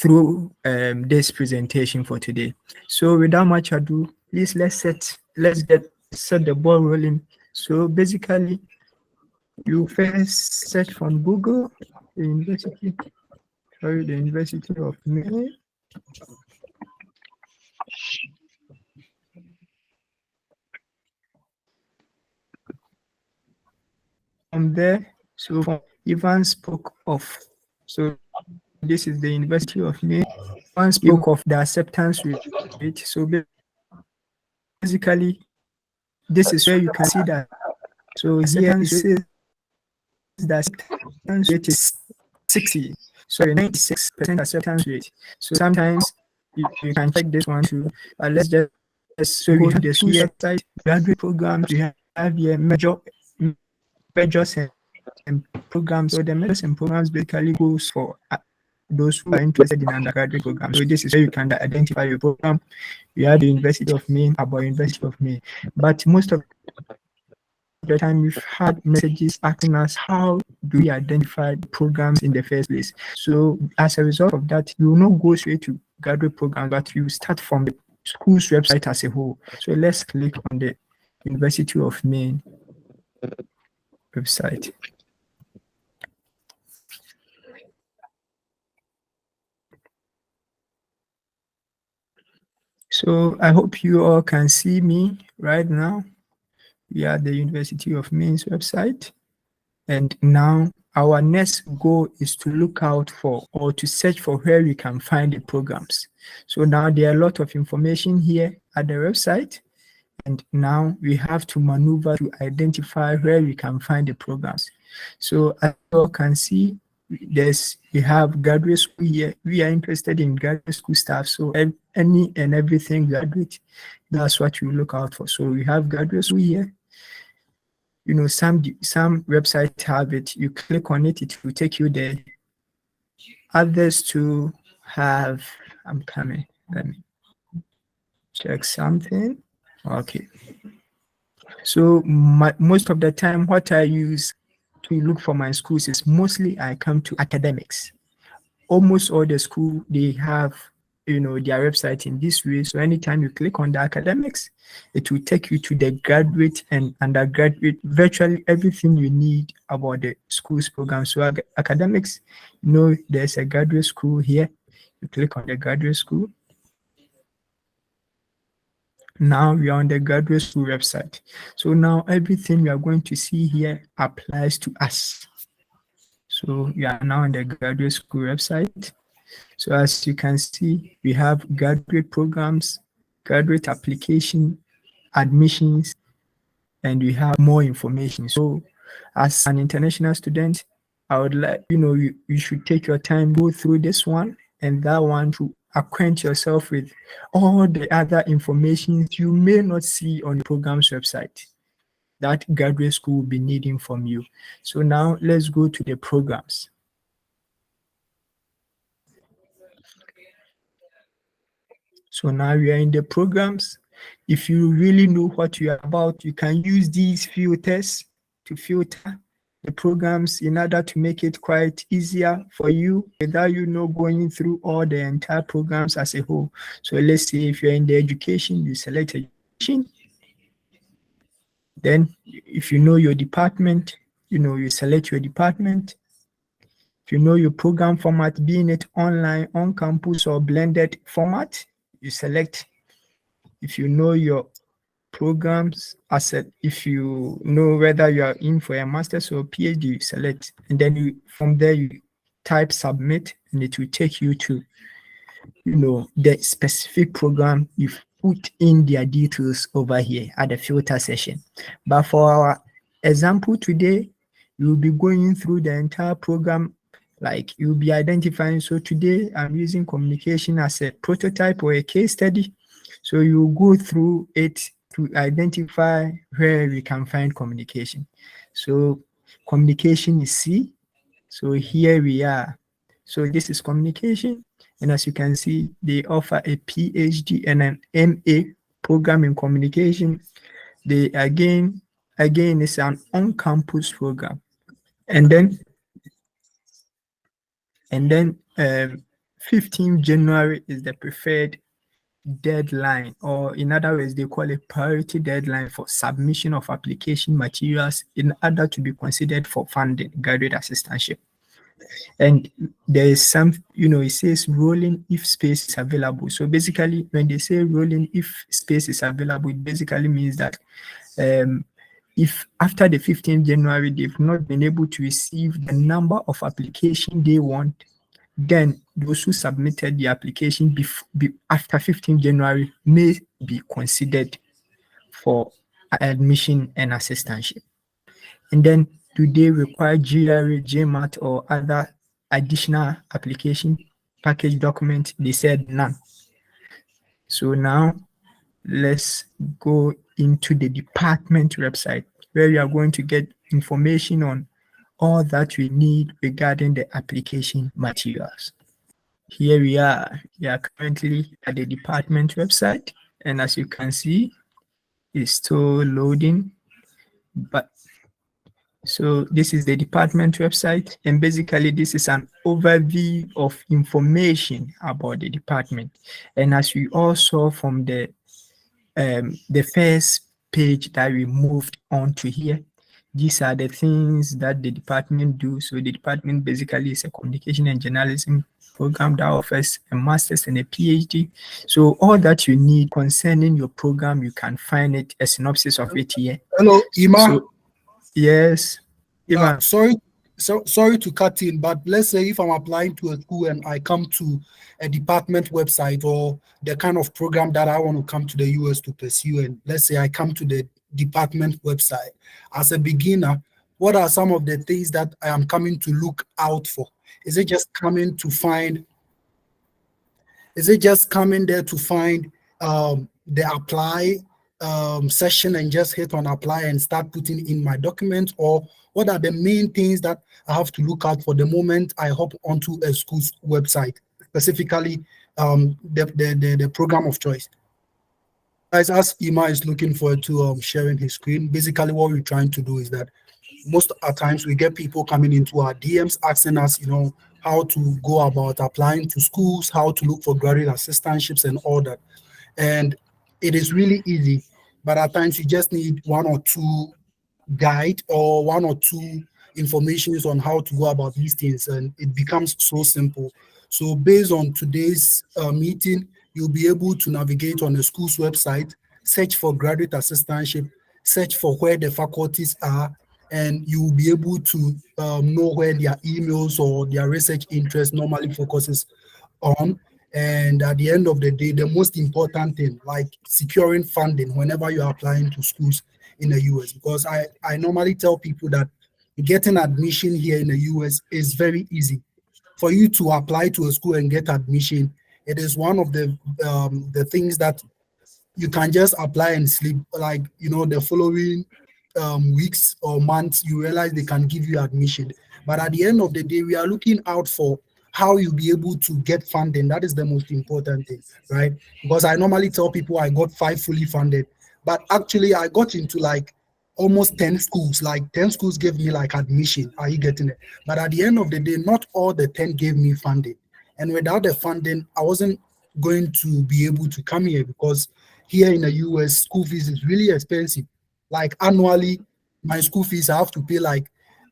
through this presentation for today. So without much ado, please let's set the ball rolling. So basically, you first search from Google the University of Maine. From there, so Ivan spoke of, so this is the University of Maine. Ivan spoke of the acceptance rate. So basically, this is where you can see that. So here it says the acceptance rate is 60. Sorry, 96% acceptance rate. So sometimes you can check this one too. But let's just so we have the school website, graduate programs. We have here majors and programs. So the majors and programs basically goes for those who are interested in undergraduate programs. So this is where you can identify your program. We have the University of Maine, about University of Maine. But most of the time we've had messages asking us how do we identify programs in the first place. So as a result of that, you will not go straight to graduate program, but you start from the school's website as a whole. So let's click on the University of Maine website. So I hope you all can see me right now. We are the University of Maine's website. And now our next goal is to look out for or to search for where we can find the programs. So now there are a lot of information here at the website. And now we have to maneuver to identify where we can find the programs. So as you all can see, we have graduate school here. We are interested in graduate school staff. So any and everything graduate, that's what we look out for. So we have graduate school here. You know, some websites have it. You click on it, it will take you there. Others to have, I'm coming. Let me check something. Okay. So most of the time, what I use to look for my schools is mostly I come to academics. Almost all the school, they have, you know, their website in this way. So anytime you click on the academics, it will take you to the graduate and undergraduate, virtually everything you need about the school's program. So academics, you know, there's a graduate school here. You click on the graduate school. Now we are on the graduate school website. So now everything we are going to see here applies to us. So we are now on the graduate school website. So as you can see, we have graduate programs, graduate application, admissions, and we have more information. So as an international student, I would like, you know, you should take your time, go through this one and that one to acquaint yourself with all the other information you may not see on the program's website that graduate school will be needing from you. So now let's go to the programs. So now we are in the programs. If you really know what you are about, you can use these filters to filter the programs in order to make it quite easier for you without you know going through all the entire programs as a whole. So let's say if you're in the education, you select education. Then if you know your department, you know, you select your department. If you know your program format, being it online, on campus or blended format, you select. If you know your programs asset, if you know whether you are in for a master's or PhD, you select, and then from there you type submit, and it will take you to, you know, the specific program. You've put in their details over here at the filter session. But for our example today, we will be going through the entire program. Like you'll be identifying. So today I'm using communication as a prototype or a case study. So you go through it to identify where we can find communication. So communication is C. So here we are. So this is communication. And as you can see, they offer a PhD and an MA program in communication. They again, it's an on-campus program. And then 15th January is the preferred deadline, or in other words, they call it priority deadline for submission of application materials in order to be considered for funding graduate assistantship. And there is some, it says rolling if space is available. So basically, when they say rolling if space is available, it basically means that if after the 15th January, they've not been able to receive the number of application they want, then those who submitted the application after 15th January may be considered for admission and assistantship. And then, do they require GRE, GMAT, or other additional application package document? They said none. So now let's go into the department website, where we are going to get information on all that we need regarding the application materials. Here we are currently at the department website, and as you can see, it's still loading. But so this is the department website, and basically this is an overview of information about the department. And as we all saw from the first page that we moved on to here, these are the things that the department do. So the department basically is a communication and journalism program that offers a master's and a PhD. So all that you need concerning your program, you can find it, a synopsis of it here. Hello, Ima. So, yes. Sorry to cut in, but let's say if I'm applying to a school and I come to a department website or the kind of program that I want to come to the US to pursue, and let's say I come to the department website as a beginner, what are some of the things that I am coming to look out for? Is it just coming there to find the apply session and just hit on apply and start putting in my documents, or what are the main things that I have to look out for the moment I hop onto a school's website, specifically the program of choice? Guys, as Ima is looking forward to sharing his screen, basically what we're trying to do is that most of the times we get people coming into our DMs asking us, how to go about applying to schools, how to look for graduate assistantships and all that. And it is really easy, but at times you just need one or two guide or one or two informations on how to go about these things, and it becomes so simple. So based on today's meeting, you'll be able to navigate on the school's website, search for graduate assistantship, search for where the faculties are, and you will be able to know where their emails or their research interest normally focuses on. And at the end of the day, the most important thing, like securing funding whenever you're applying to schools in the US, because I normally tell people that getting admission here in the US is very easy. For you to apply to a school and get admission, it is one of the things that you can just apply and sleep, like, the following weeks or months, you realize they can give you admission. But at the end of the day, we are looking out for how you'll be able to get funding. That is the most important thing, right? Because I normally tell people I got 5 fully funded, but actually I got into like almost 10 schools. Like 10 schools gave me like admission. Are you getting it? But at the end of the day, not all the 10 gave me funding. And without the funding, I wasn't going to be able to come here, because here in the US, school fees is really expensive. Like annually, my school fees, I have to pay like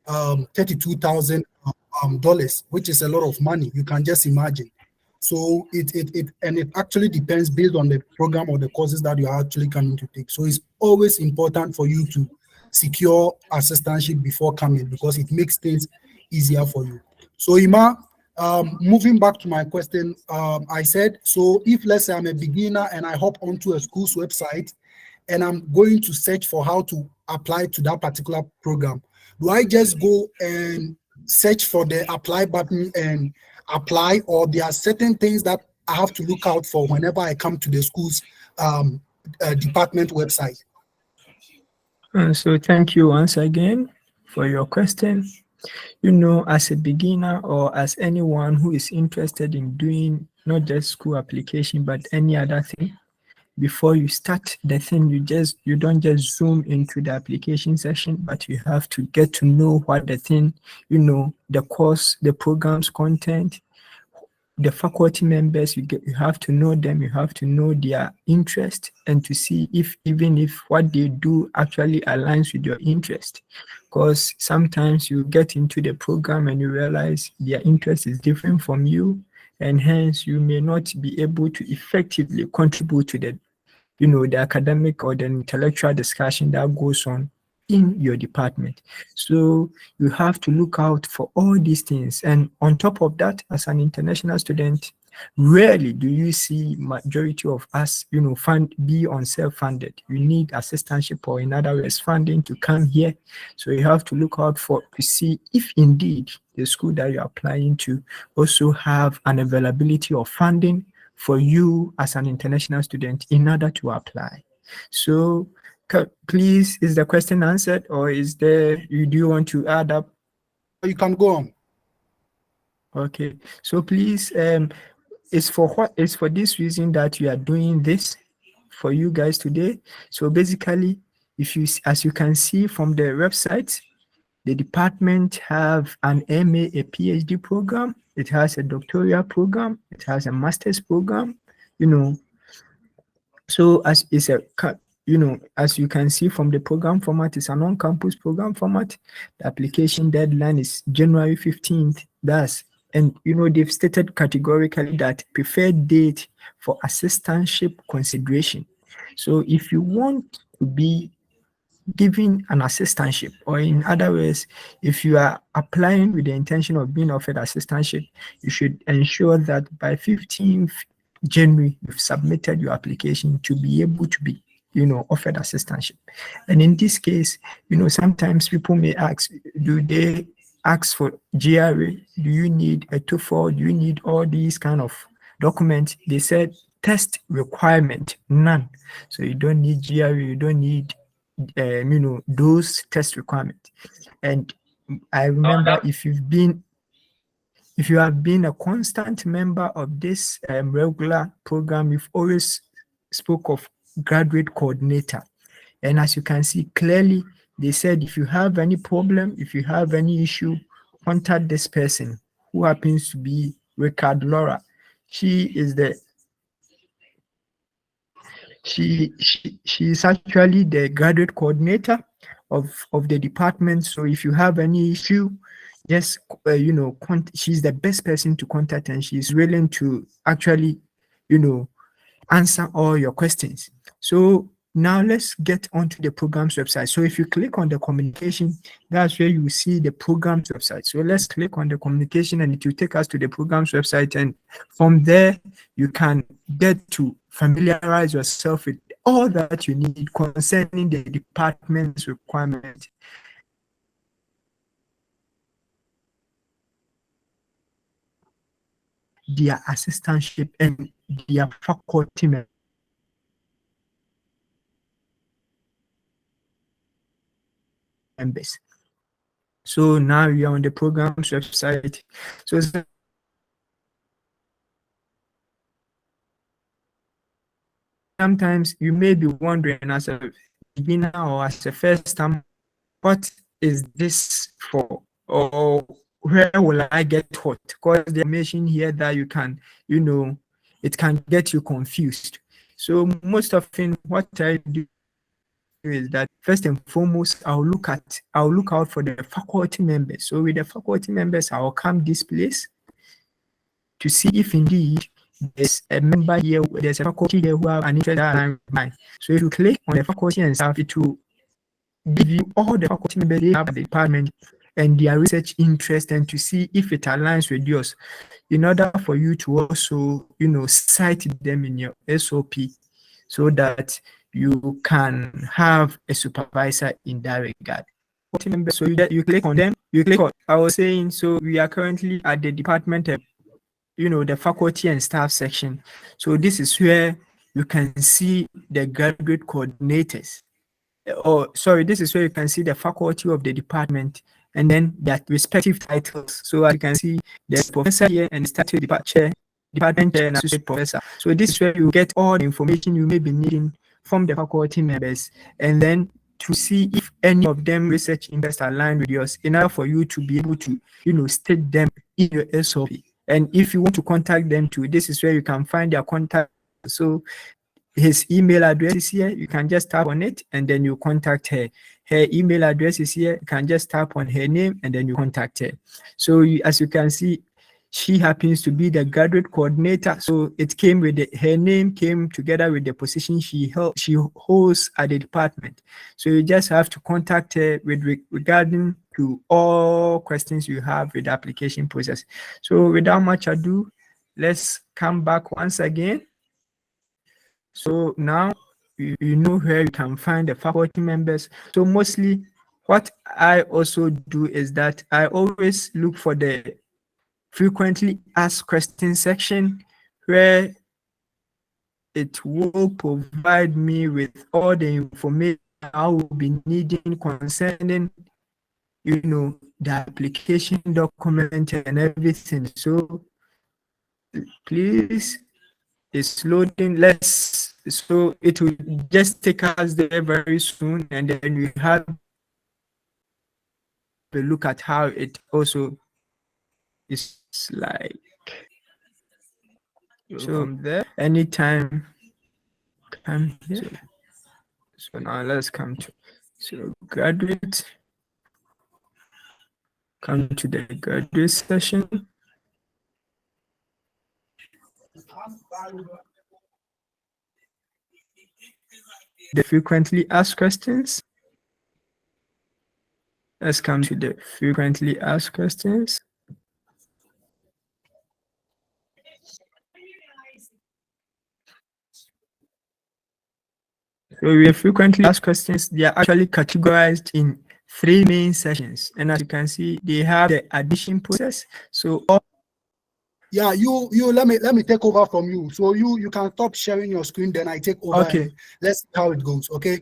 $32,000, which is a lot of money. You can just imagine. So it actually depends based on the program or the courses that you are actually coming to take. So it's always important for you to secure assistantship before coming, because it makes things easier for you. So Ima, moving back to my question, I said, so if let's say I'm a beginner and I hop onto a school's website and I'm going to search for how to apply to that particular program, do I just go and search for the apply button and apply, or there are certain things that I have to look out for whenever I come to the school's department website? So thank you once again for your question. As a beginner or as anyone who is interested in doing not just school application, but any other thing, before you start the thing, you don't just zoom into the application section, but you have to get to know what the thing, the course, the program's content, the faculty members, you have to know them, you have to know their interest, and to see if even if what they do actually aligns with your interest. Because sometimes you get into the program and you realize their interest is different from you, and hence you may not be able to effectively contribute to the the academic or the intellectual discussion that goes on in your department. So you have to look out for all these things. And on top of that, as an international student, rarely do you see majority of us, be on self-funded. You need assistantship, or in other words, funding to come here. So you have to look out to see if indeed the school that you're applying to also have an availability of funding for you as an international student in order to apply. So please, is the question answered, or is there, do you want to add up? You can go on. Okay, so please, it's for this reason that we are doing this for you guys today. So basically, as you can see from the website, the department have an MA, a PhD program. It has a doctoral program. It has a master's program. So as you can see from the program format, it's an on-campus program format. The application deadline is January 15th. And they've stated categorically that preferred date for assistantship consideration. So if you want to be given an assistantship, or in other words, if you are applying with the intention of being offered assistantship, you should ensure that by 15th January, you've submitted your application to be able to be, offered assistantship. And in this case, sometimes people may ask, do they ask for GRE? Do you need a TOEFL? Do you need all these kind of documents? They said test requirement, none. So you don't need GRE, you don't need those test requirements. And I remember if you have been a constant member of this regular program, you've always spoke of graduate coordinator. And as you can see clearly, they said if you have any problem, if you have any issue, contact this person, who happens to be Ricard Laura. She is actually the graduate coordinator of the department. So if you have any issue, just she's the best person to contact, and she's willing to actually answer all your questions. So now let's get onto the program's website. So if you click on the communication, that's where you see the program's website. So let's click on the communication, and it will take us to the program's website. And from there, you can get to familiarize yourself with all that you need concerning the department's requirements. Their assistantship and their faculty members. So now we are on the program's website. So sometimes you may be wondering, as a beginner or as a first time, what is this for? Or where will I get what? Because the information here that you can, it can get you confused. So most often what I do is that first and foremost, I'll look out for the faculty members. So with the faculty members, I'll come this place to see if indeed there's a member here, there's a faculty here who have an interest in mine. So if you click on the faculty and stuff, it will give you all the faculty members they have at the department and their research interest, and to see if it aligns with yours, in order for you to also, cite them in your SOP, so that you can have a supervisor in that regard. So you click on them, I was saying, so we are currently at the department, the faculty and staff section. So this is where you can see the graduate coordinators. This is where you can see the faculty of the department and then their respective titles. So as you can see, the professor here and the title department chair and associate professor. So this is where you get all the information you may be needing from the faculty members, and then to see if any of them research interests align with yours, in order for you to be able to, state them in your SOP. And if you want to contact them too, this is where you can find their contact. So his email address is here. You can just tap on it and then you contact her. Her email address is here. You can just tap on her name and then you contact her. So as you can see, she happens to be the graduate coordinator. So it came with her name came together with the position she holds at the department. So you just have to contact her with regarding to all questions you have with the application process. So without much ado, let's come back once again. So now you know where you can find the faculty members. So mostly what I also do is that I always look for the frequently asked questions section where it will provide me with all the information I will be needing concerning, the application document and everything. So please, it's loading. So it will just take us there very soon, and then we have a look at how it also is like. So from there, anytime come here. So now let's come to graduate. Come to the graduate session. The frequently asked questions. Let's come to the frequently asked questions. So we have frequently asked questions. They are actually categorized in 3 main sessions. And as you can see, they have the admission process. So yeah, you let me take over from you. So you can stop sharing your screen, then I take over. Okay. Let's see how it goes. Okay.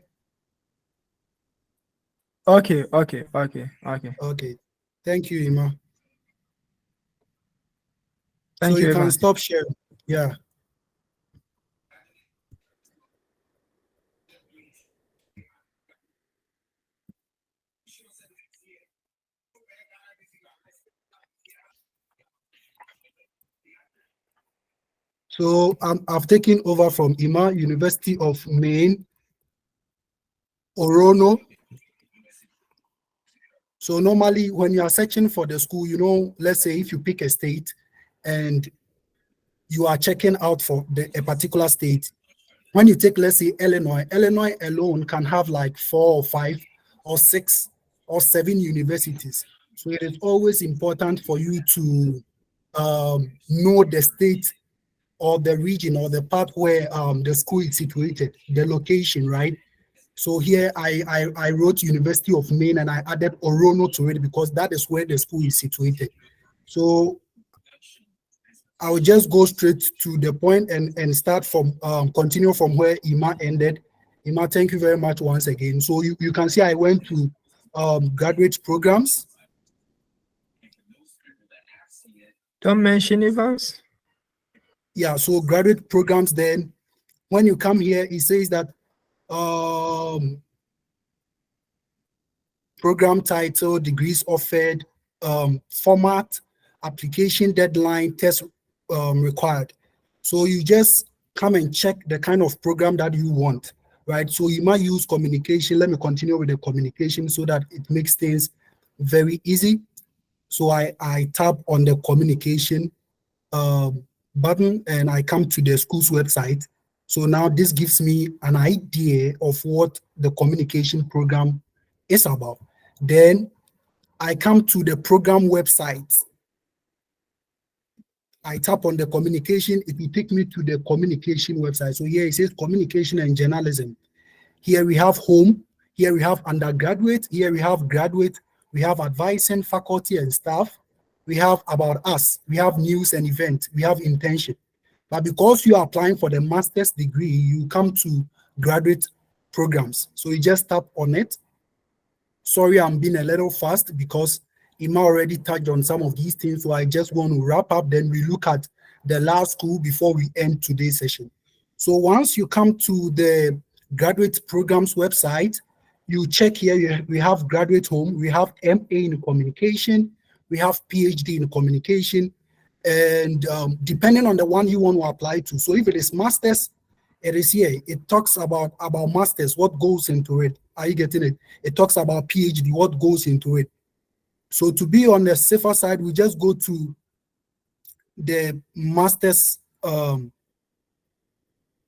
Okay. Okay. Thank you, Ima. Thank you. So you can stop sharing. Yeah. So I've taken over from Ima, University of Maine, Orono. So normally when you are searching for the school, let's say if you pick a state and you are checking out for a particular state, when you take, let's say, Illinois alone can have like 4 or 5 or 6 or 7 universities. So it is always important for you to know the state or the region or the part where the school is situated, the location, right? So here I wrote University of Maine and I added Orono to it because that is where the school is situated. So I will just go straight to the point and start from continue from where Ima ended. Ima, thank you very much once again. So you can see I went to graduate programs. Don't mention events. Yeah, so graduate programs. Then when you come here, it says that program title, degrees offered, format, application deadline, test required. So you just come and check the kind of program that you want, right? So you might use communication. Let me continue with the communication so that it makes things very easy. So I tap on the communication button and I come to the school's website. So now this gives me an idea of what the communication program is about. Then I come to the program website. I tap on the communication, it will take me to the communication website. So here it says communication and journalism. Here we have home, here we have undergraduate, here we have graduate, we have advising faculty and staff, we have about us, we have news and event, we have internship. But because you are applying for the master's degree, you come to graduate programs. So you just tap on it. Sorry, I'm being a little fast because Ima already touched on some of these things. So I just want to wrap up, then we look at the last school before we end today's session. So once you come to the graduate programs website, you check here, we have graduate home, we have MA in communication, we have PhD in communication, And depending on the one you want to apply to. So if it is master's, it is here. It talks about master's, what goes into it. Are you getting it? It talks about PhD, what goes into it. So to be on the safer side, we just go to the master's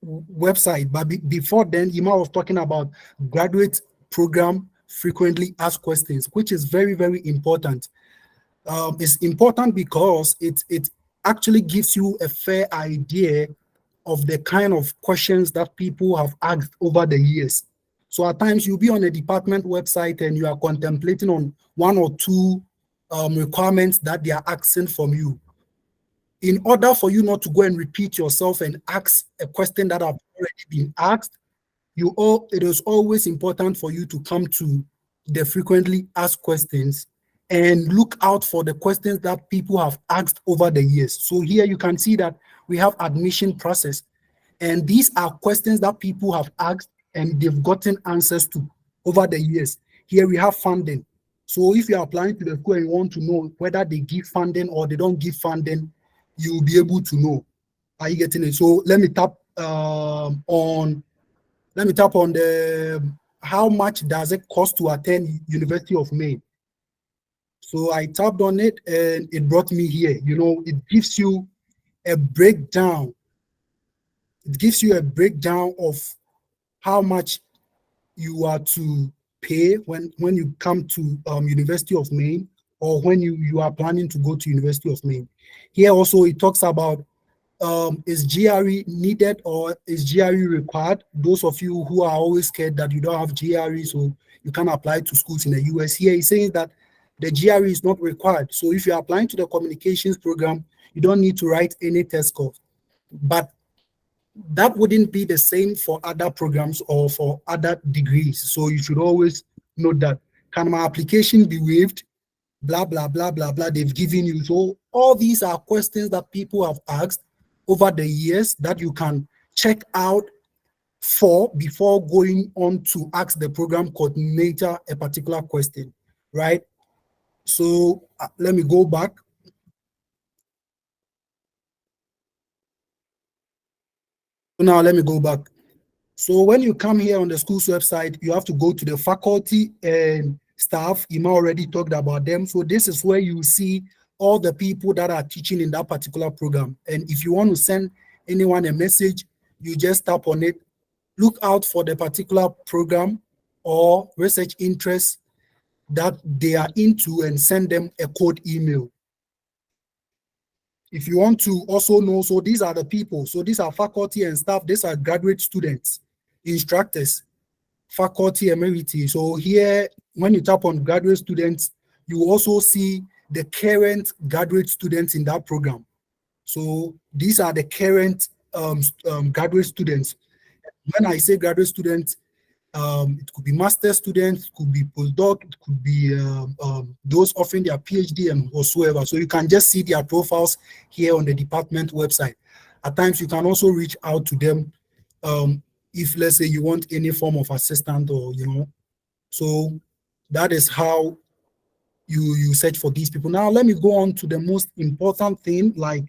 website. But before then, Ima was talking about graduate program frequently asked questions, which is very, very important. It's important because it actually gives you a fair idea of the kind of questions that people have asked over the years. So at times you'll be on a department website and you are contemplating on one or two requirements that they are asking from you. In order for you not to go and repeat yourself and ask a question that have already been asked, it is always important for you to come to the frequently asked questions and look out for the questions that people have asked over the years. So here you can see that we have admission process, and these are questions that people have asked and they've gotten answers to over the years. Here we have funding. So if you're applying to the school and you want to know whether they give funding or they don't give funding, you'll be able to know. Are you getting it? So let me tap on the how much does it cost to attend University of Maine. So I tapped on it and it brought me here. You know, it gives you a breakdown. It gives you a breakdown of how much you are to pay when you come to University of Maine, or when you are planning to go to University of Maine. Here also it talks about is GRE needed or is GRE required? Those of you who are always scared that you don't have GRE, so you can apply to schools in the US. Here he's saying that the GRE is not required. So if you're applying to the communications program, you don't need to write any test scores. But that wouldn't be the same for other programs or for other degrees. So you should always note that. Can my application be waived? Blah, blah, blah, blah, blah. They've given you. So all these are questions that people have asked over the years that you can check out for before going on to ask the program coordinator a particular question, right? So let me go back. Now let me go back. So when you come here on the school's website, you have to go to the faculty and staff. Ima already talked about them. So this is where you see all the people that are teaching in that particular program. And if you want to send anyone a message, you just tap on it. Look out for the particular program or research interest that they are into and send them a code email. If you want to also know, so these are the people. So these are faculty and staff. These are graduate students, instructors, faculty emeriti. So here, when you tap on graduate students, you also see the current graduate students in that program. So these are the current graduate students. When I say graduate students, it could be master students, it could be postdoc, it could be those offering their PhD and whatsoever. So you can just see their profiles here on the department website. At times, you can also reach out to them if, let's say, you want any form of assistant or, you know. So that is how you search for these people. Now, let me go on to the most important thing, like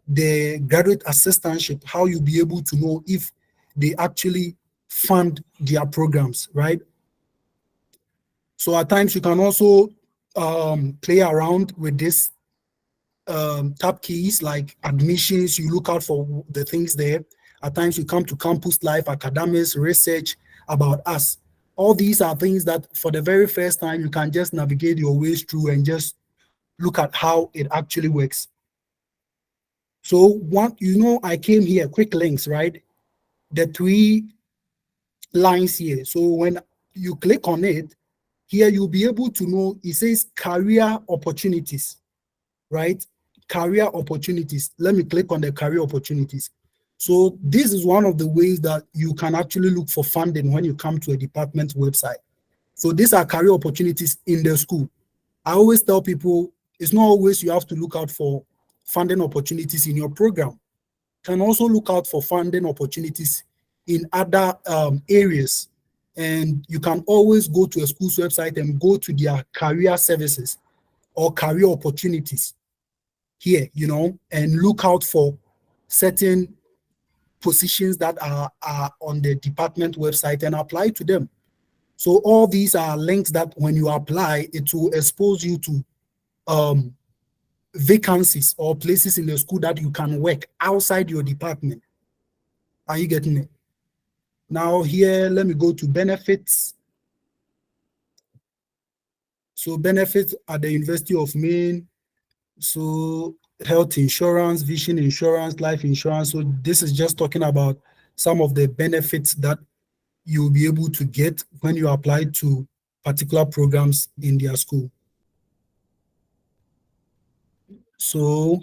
the graduate assistantship, how you'll be able to know if they actually fund their programs, right? So at times you can also play around with this tab keys like admissions. You look out for the things there. At times you come to campus life, academics, research, about us. All these are things that for the very first time you can just navigate your ways through and just look at how it actually works. So one, you know, I came here, quick links, right? The 3 lines here. So when you click on it, here you'll be able to know, it says career opportunities, right? Career opportunities. Let me click on the career opportunities. So this is one of the ways that you can actually look for funding when you come to a department website. So these are career opportunities in the school. I always tell people, it's not always you have to look out for funding opportunities in your program. You can also look out for funding opportunities in other areas. And you can always go to a school's website and go to their career services or career opportunities. here, and look out for certain positions that are on the department website and apply to them. So all these are links that when you apply, it will expose you to vacancies or places in the school that you can work outside your department. Are you getting it? Now here, let me go to benefits. So benefits at the University of Maine. So health insurance, vision insurance, life insurance. So this is just talking about some of the benefits that you'll be able to get when you apply to particular programs in their school. So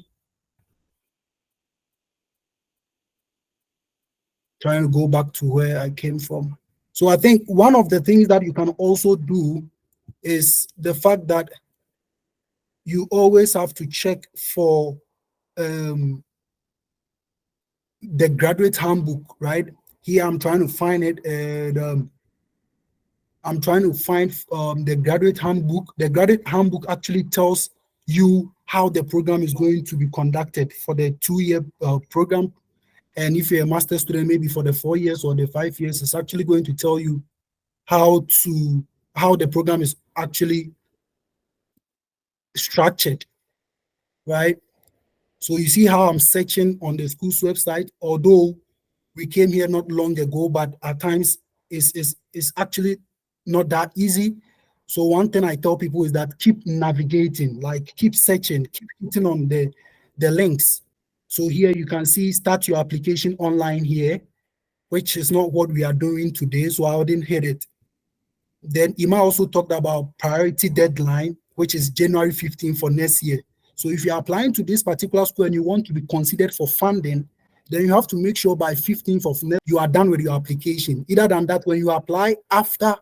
trying to go back to where I came from. So I think one of the things that you can also do is the fact that you always have to check for the graduate handbook, right? Here I'm trying to find it, and I'm trying to find the graduate handbook. The graduate handbook actually tells you how the program is going to be conducted for the 2-year program. And if you're a master's student, maybe for the 4 years or the 5 years, it's actually going to tell you how the program is actually structured, right? So you see how I'm searching on the school's website, although we came here not long ago, but at times it's actually not that easy. So one thing I tell people is that keep navigating, like keep searching, keep hitting on the links. So here you can see start your application online here, which is not what we are doing today, so I didn't hit it. Then Ima also talked about priority deadline, which is January 15 for next year. So if you're applying to this particular school and you want to be considered for funding, then you have to make sure by 15th of next you are done with your application. Either than that, when you apply after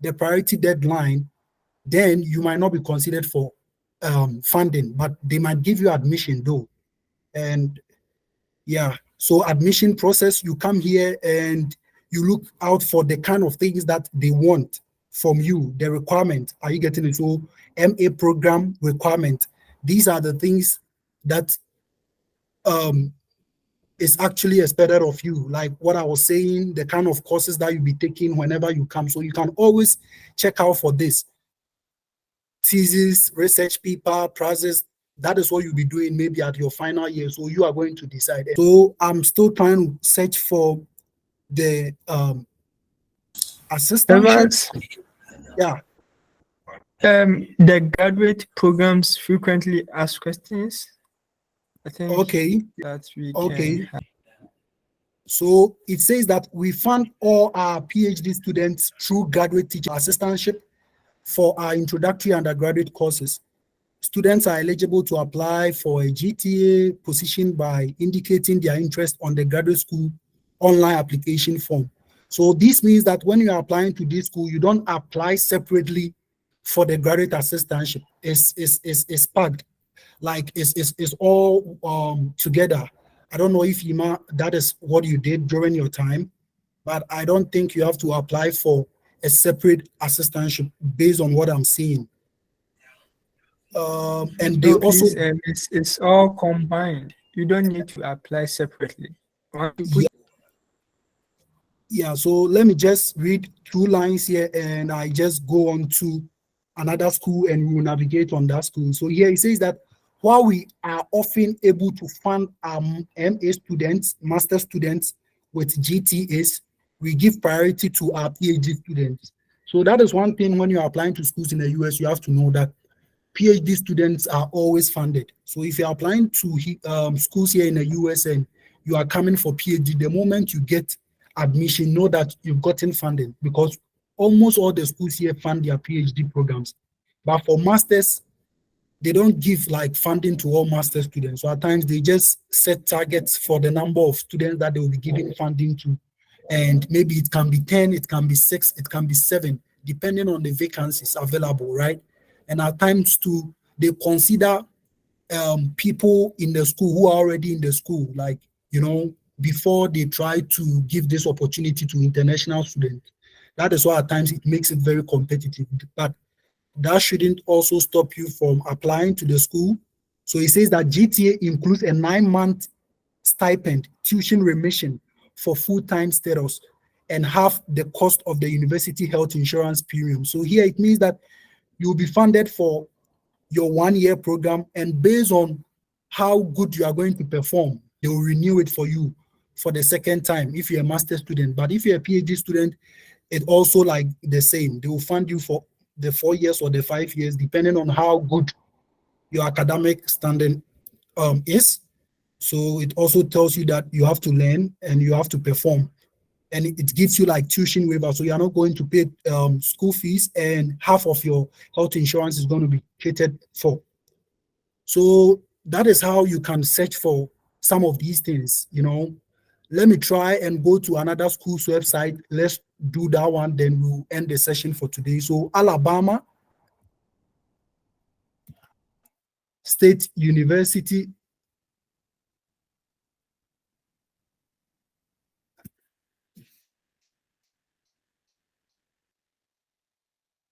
the priority deadline, then you might not be considered for funding, but they might give you admission though. And yeah, so admission process, you come here and you look out for the kind of things that they want from you, the requirement. Are you getting it? So MA program requirement. These are the things that is actually expected of you. Like what I was saying, the kind of courses that you'll be taking whenever you come. So you can always check out for this. Thesis, research paper, process, that is what you'll be doing maybe at your final year. So you are going to decide. So I'm still trying to search for the assistantships. Yeah. The graduate programs frequently ask questions. I think okay. That we okay. can. So it says that we fund all our PhD students through graduate teacher assistantship for our introductory undergraduate courses. Students are eligible to apply for a GTA position by indicating their interest on the graduate school online application form. So this means that when you are applying to this school, you don't apply separately for the graduate assistantship. It's packed, like it's all together. I don't know if that is what you did during your time, but I don't think you have to apply for a separate assistantship based on what I'm seeing. And they also it's all combined. You don't need to apply separately. Yeah, so let me just read 2 lines here and I just go on to another school and we will navigate on that school. So here it says that while we are often able to fund MA students, master students with GTAs, we give priority to our PhD students. So that is one thing when you're applying to schools in the US, you have to know that PhD students are always funded. So if you're applying to schools here in the US and you are coming for PhD, the moment you get admission, know that you've gotten funding, because almost all the schools here fund their PhD programs. But for masters, they don't give like funding to all master students. So at times they just set targets for the number of students that they will be giving funding to. And maybe it can be 10, it can be 6, it can be 7, depending on the vacancies available, right? And at times too, they consider people in the school who are already in the school, like, before they try to give this opportunity to international students. That is why at times it makes it very competitive. But that shouldn't also stop you from applying to the school So it says that GTA includes a 9-month stipend, tuition remission for full-time status, and half the cost of the university health insurance premium. So here it means that you'll be funded for your 1-year program, and based on how good you are going to perform, they will renew it for you for the second time if you're a master student. But if you're a PhD student, it also like the same. They will fund you for the 4 years or the 5 years, depending on how good your academic standing is. So it also tells you that you have to learn and you have to perform. And it gives you like tuition waiver. So you're not going to pay school fees, and half of your health insurance is going to be catered for. So that is how you can search for some of these things, you know. Let me try and go to another school's website. Let's do that one, then we'll end the session for today. So Alabama State University.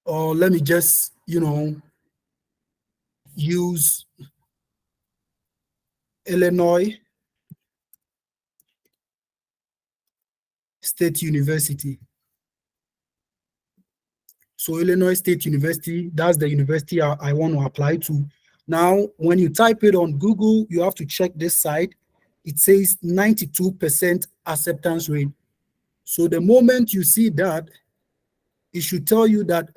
Or let me just, you know, use Illinois State University. So Illinois State University, that's the university I want to apply to. Now, when you type it on Google, you have to check this site. It says 92% acceptance rate. So the moment you see that, it should tell you that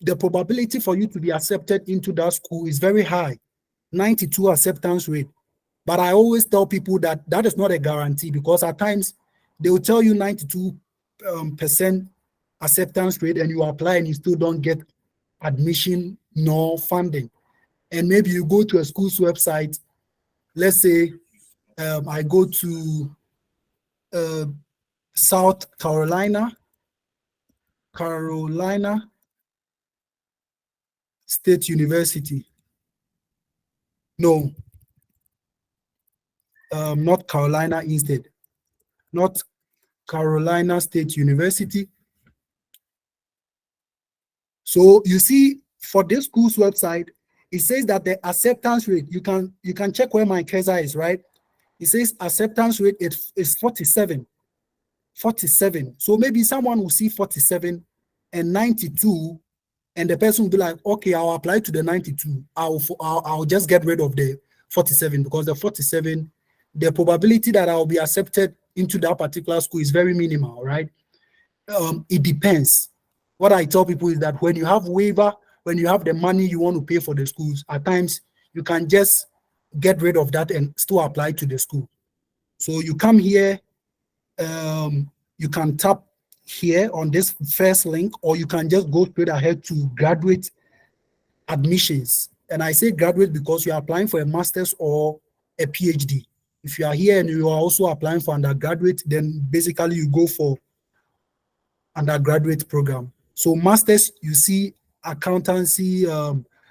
the probability for you to be accepted into that school is very high, 92 acceptance rate. But I always tell people that that is not a guarantee, because at times they will tell you 92% acceptance rate and you apply and you still don't get admission nor funding. And maybe you go to a school's website, let's say I go to South Carolina State University. No, North Carolina instead. North Carolina State University. So you see, for this school's website, it says that the acceptance rate, you can check where my cursor is, right? It says acceptance rate is 47. 47. So maybe someone will see 47 and 92, and the person will be like, okay, I'll apply to the 92. I'll just get rid of the 47, because the 47, the probability that I'll be accepted into that particular school is very minimal, right? It depends. What I tell people is that when you have waiver, when you have the money you want to pay for the schools, at times you can just get rid of that and still apply to the school. So you come here, you can tap here on this first link, or you can just go straight ahead to graduate admissions. And I say graduate because you are applying for a master's or a PhD. If you are here and you are also applying for undergraduate, then basically you go for undergraduate program. So masters, you see accountancy,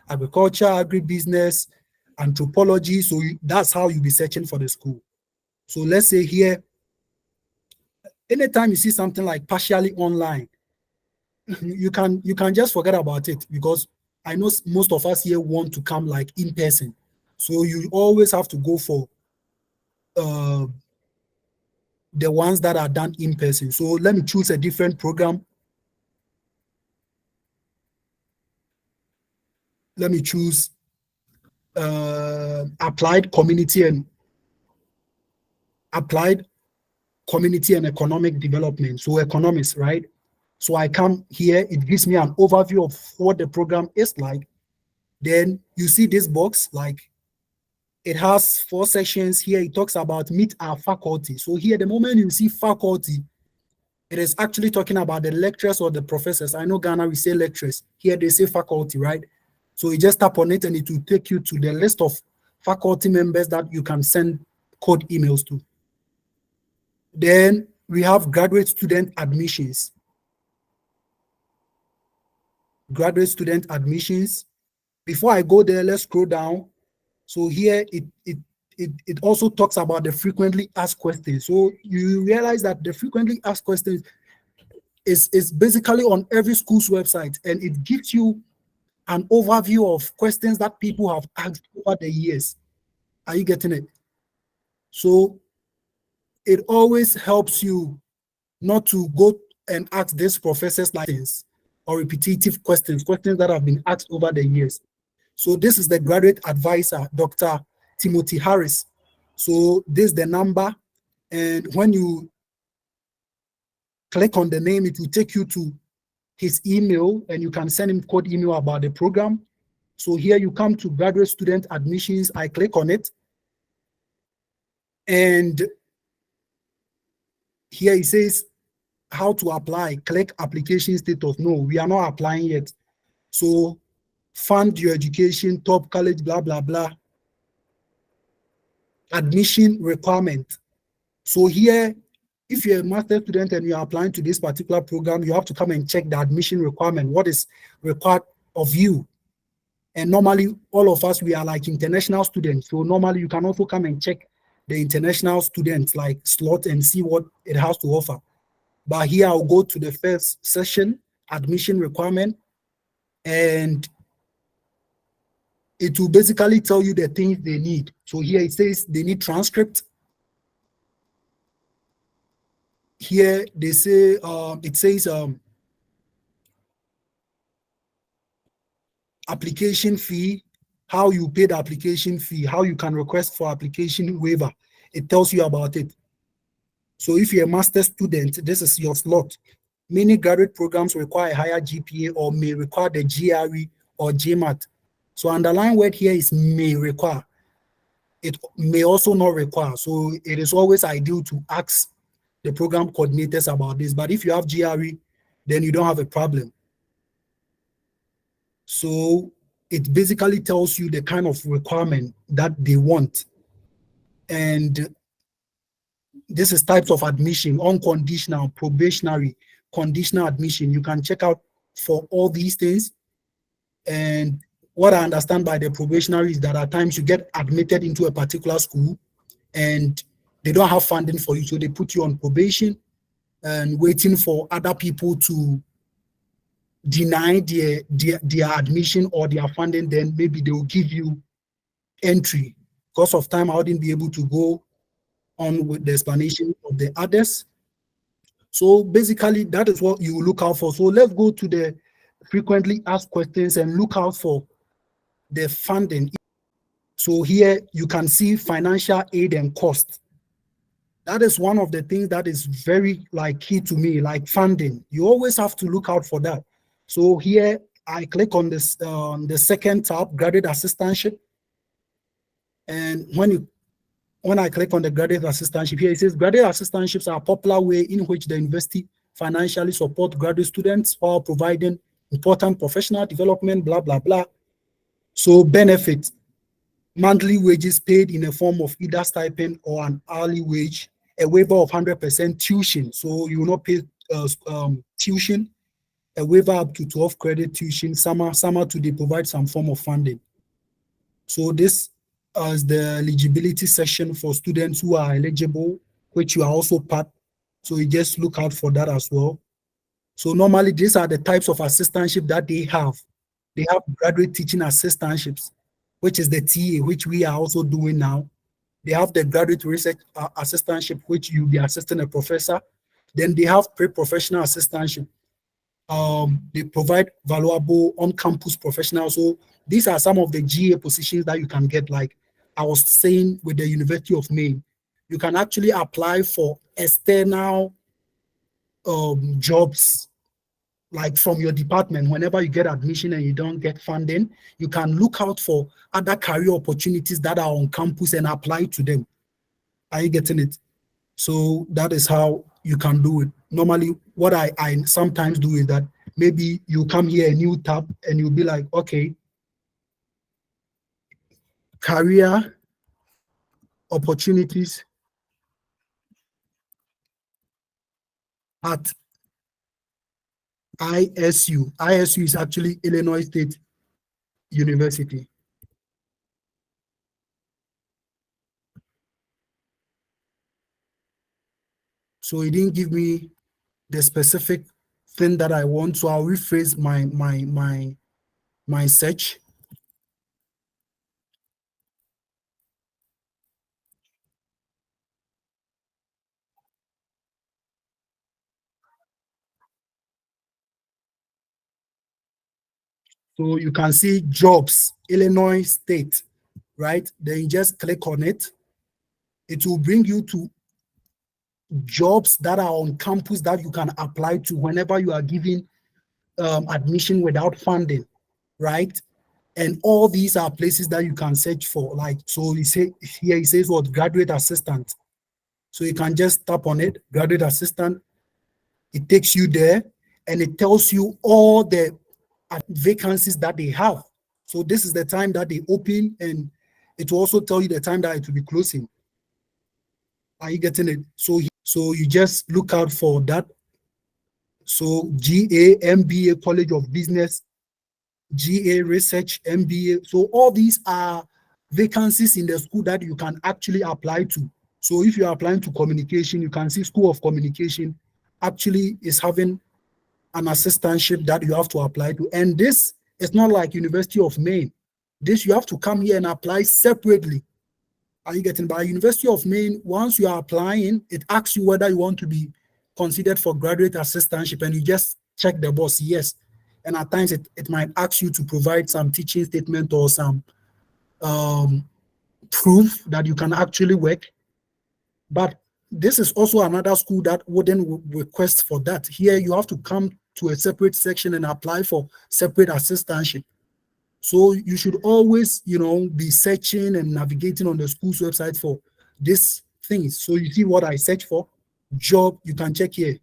agriculture, agribusiness, anthropology. So that's how you'll be searching for the school. So let's say here, anytime you see something like partially online, you can just forget about it, because I know most of us here want to come like in person. So you always have to go for the ones that are done in person. So let me choose a different program. Let me choose applied community and economic development. So economics, right? So I come here, it gives me an overview of what the program is like. Then you see this box, like it has 4 sections here. It talks about meet our faculty. So here, the moment you see faculty, it is actually talking about the lecturers or the professors. I know Ghana, we say lecturers. Here they say faculty, right? So you just tap on it and it will take you to the list of faculty members that you can send code emails to. Then we have graduate student admissions. Graduate student admissions. Before I go there, let's scroll down. So here it also talks about the frequently asked questions. So you realize that the frequently asked questions is basically on every school's website, and it gives you an overview of questions that people have asked over the years. Are you getting it? So it always helps you not to go and ask this professor's license or repetitive questions, questions that have been asked over the years. So this is the graduate advisor, Dr. Timothy Harris. So this is the number. And when you click on the name, it will take you to his email and you can send him code email about the program. So here you come to graduate student admissions. I click on it. And here it says how to apply. Click application status. No, we are not applying yet. So fund your education, top college, blah, blah, blah. Admission requirement. So here, if you're a master student and you're applying to this particular program, you have to come and check the admission requirement, what is required of you. And normally, all of us, we are like international students. So normally, you can also come and check the international students like slot and see what it has to offer. But here, I'll go to the first session, admission requirement, and it will basically tell you the things they need. So here it says they need transcript. Here they say, it says application fee, how you pay the application fee, how you can request for application waiver. It tells you about it. So if you're a master student, this is your slot. Many graduate programs require a higher GPA or may require the GRE or GMAT. So underlying word here is may require. It may also not require. So it is always ideal to ask the program coordinators about this. But if you have GRE, then you don't have a problem. So it basically tells you the kind of requirement that they want. And this is types of admission: unconditional, probationary, conditional admission. You can check out for all these things. And what I understand by the probationary is that at times you get admitted into a particular school and they don't have funding for you. So they put you on probation and waiting for other people to deny their admission or their funding. Then maybe they will give you entry. Because of time, I wouldn't be able to go on with the explanation of the others. So basically, that is what you look out for. So let's go to the frequently asked questions and look out for the funding. So here you can see financial aid and cost. That is one of the things that is very like key to me, like funding. You always have to look out for that. So here I click on this the second tab, graduate assistantship. And when I click on the graduate assistantship, here it says graduate assistantships are a popular way in which the university financially support graduate students while providing important professional development, blah, blah, blah. So benefits: monthly wages paid in a form of either stipend or an hourly wage, a waiver of 100% tuition. So you will not pay tuition, a waiver up to 12 credit tuition, summer to they provide some form of funding. So this is the eligibility section for students who are eligible, which you are also part. So you just look out for that as well. So normally these are the types of assistantship that they have. They have graduate teaching assistantships, which is the TA, which we are also doing now. They have the graduate research assistantship, which you'll be assisting a professor. Then they have pre-professional assistantship. They provide valuable on-campus professionals. So these are some of the GA positions that you can get. Like I was saying with the University of Maine, you can actually apply for external jobs, like from your department. Whenever you get admission and you don't get funding, you can look out for other career opportunities that are on campus and apply to them. Are you getting it? So that is how you can do it. Normally, what I sometimes do is that maybe you come here, a new tab, and you'll be like, okay, career opportunities at ISU. ISU is actually Illinois State University. So it didn't give me the specific thing that I want. So I'll rephrase my my search. So you can see jobs, Illinois State, right? Then you just click on it. It will bring you to jobs that are on campus that you can apply to whenever you are giving admission without funding, right? And all these are places that you can search for. Like, so he say here he says what, graduate assistant. So you can just tap on it, graduate assistant. It takes you there and it tells you all the vacancies that they have. So this is the time that they open, and it will also tell you the time that it will be closing. Are you getting it? So you just look out for that. So GA, MBA, College of Business, GA, Research, MBA. So all these are vacancies in the school that you can actually apply to. So if you are applying to communication, you can see School of Communication actually is having an assistantship that you have to apply to. And this is not like University of Maine. This you have to come here and apply separately. Are you getting? By University of Maine, once you are applying, it asks you whether you want to be considered for graduate assistantship, and you just check the box, yes. And at times it might ask you to provide some teaching statement or some proof that you can actually work. But this is also another school that wouldn't request for that. Here you have to come to a separate section and apply for separate assistantship. So you should always, be searching and navigating on the school's website for these things. So you see what I search for, job, you can check here.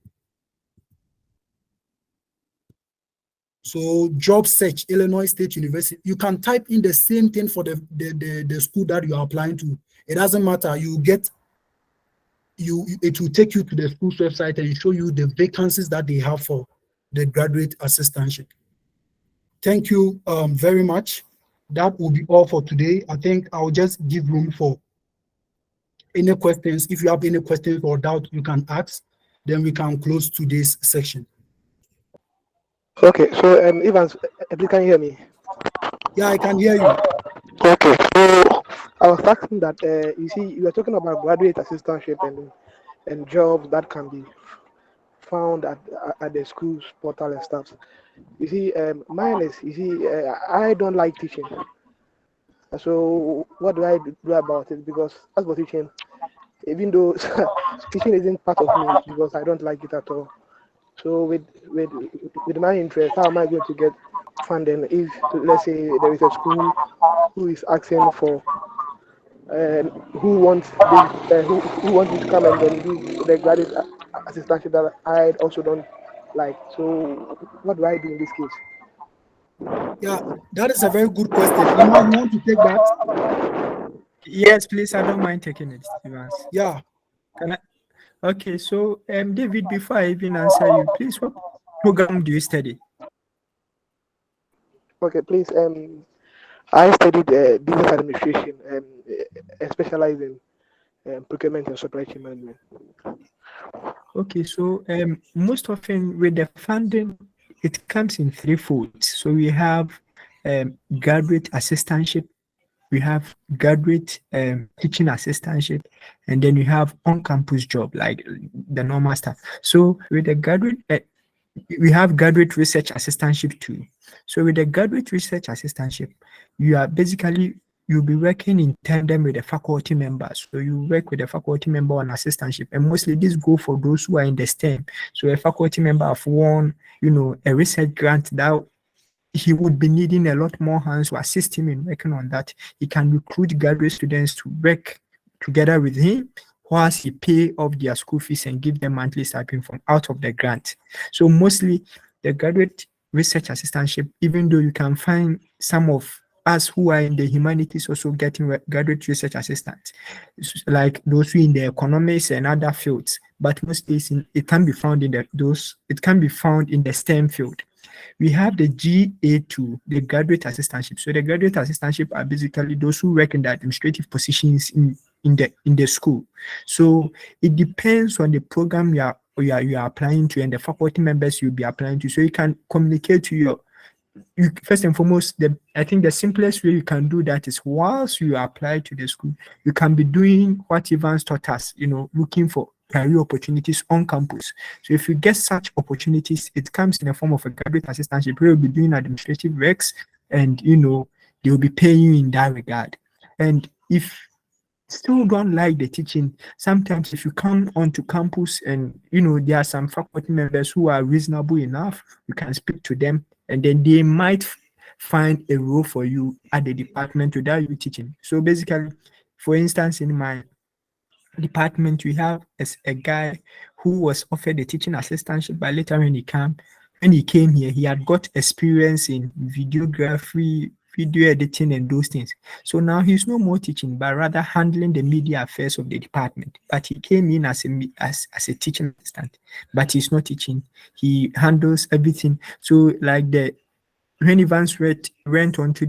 So job search, Illinois State University. You can type in the same thing for the school that you are applying to. It doesn't matter. It will take you to the school's website and show you the vacancies that they have for the graduate assistantship. Thank you very much. That will be all for today. I think I'll just give room for any questions. If you have any questions or doubt, you can ask. Then we can close today's section. Okay, so Evans, you can hear me? Yeah, I can hear you. Okay, so I was asking that you see, you are talking about graduate assistantship and jobs that can be found at the school's portal and stuff. You see, mine is, I don't like teaching. So what do I do about it? Because as for teaching, even though teaching isn't part of me because I don't like it at all. So with my interest, how am I going to get funding if, let's say, there is a school who is asking for who wants this, who wants me to come and then do the graduate assistantship that I also don't like. So what do I do in this case? Yeah, that is a very good question. You want to take that? Yes, please. I don't mind taking it, Evans. Yeah. Can I? Okay, so David, before I even answer you, please, what program do you study? Okay, please. I studied business administration and specialized in procurement and supply chain management. Okay, so most often with the funding, it comes in three folds. So we have graduate assistantship, we have graduate teaching assistantship, and then we have on-campus job, like the normal stuff. So with the graduate, we have graduate research assistantship too. So with the graduate research assistantship, you are basically, you'll be working in tandem with the faculty members. So you work with a faculty member on assistantship, and mostly this go for those who are in the STEM. So a faculty member have won, a research grant that he would be needing a lot more hands to assist him in working on that. He can recruit graduate students to work together with him whilst he pay off their school fees and give them monthly stipend from out of the grant. So mostly the graduate research assistantship, even though you can find some of us who are in the humanities also getting graduate research assistants, like those who in the economics and other fields, but mostly it can be found in the STEM field. We have the GA2, the graduate assistantship. So the graduate assistantship are basically those who work in the administrative positions in the school. So it depends on the program you are applying to and the faculty members you'll be applying to. So you can communicate to you first and foremost, I think the simplest way you can do that is whilst you apply to the school, you can be doing what Evans taught us, looking for career opportunities on campus. So if you get such opportunities, it comes in the form of a graduate assistantship where you'll be doing administrative works and, they'll be paying you in that regard. And if still don't like the teaching, sometimes if you come onto campus and there are some faculty members who are reasonable enough, you can speak to them and then they might find a role for you at the department without you teaching. So basically, for instance, in my department, we have a guy who was offered a teaching assistantship, but later when he came here, he had got experience in videography, video editing, and those things. So now he's no more teaching, but rather handling the media affairs of the department. But he came in as a teaching assistant, but he's not teaching. He handles everything. So like when Evans went onto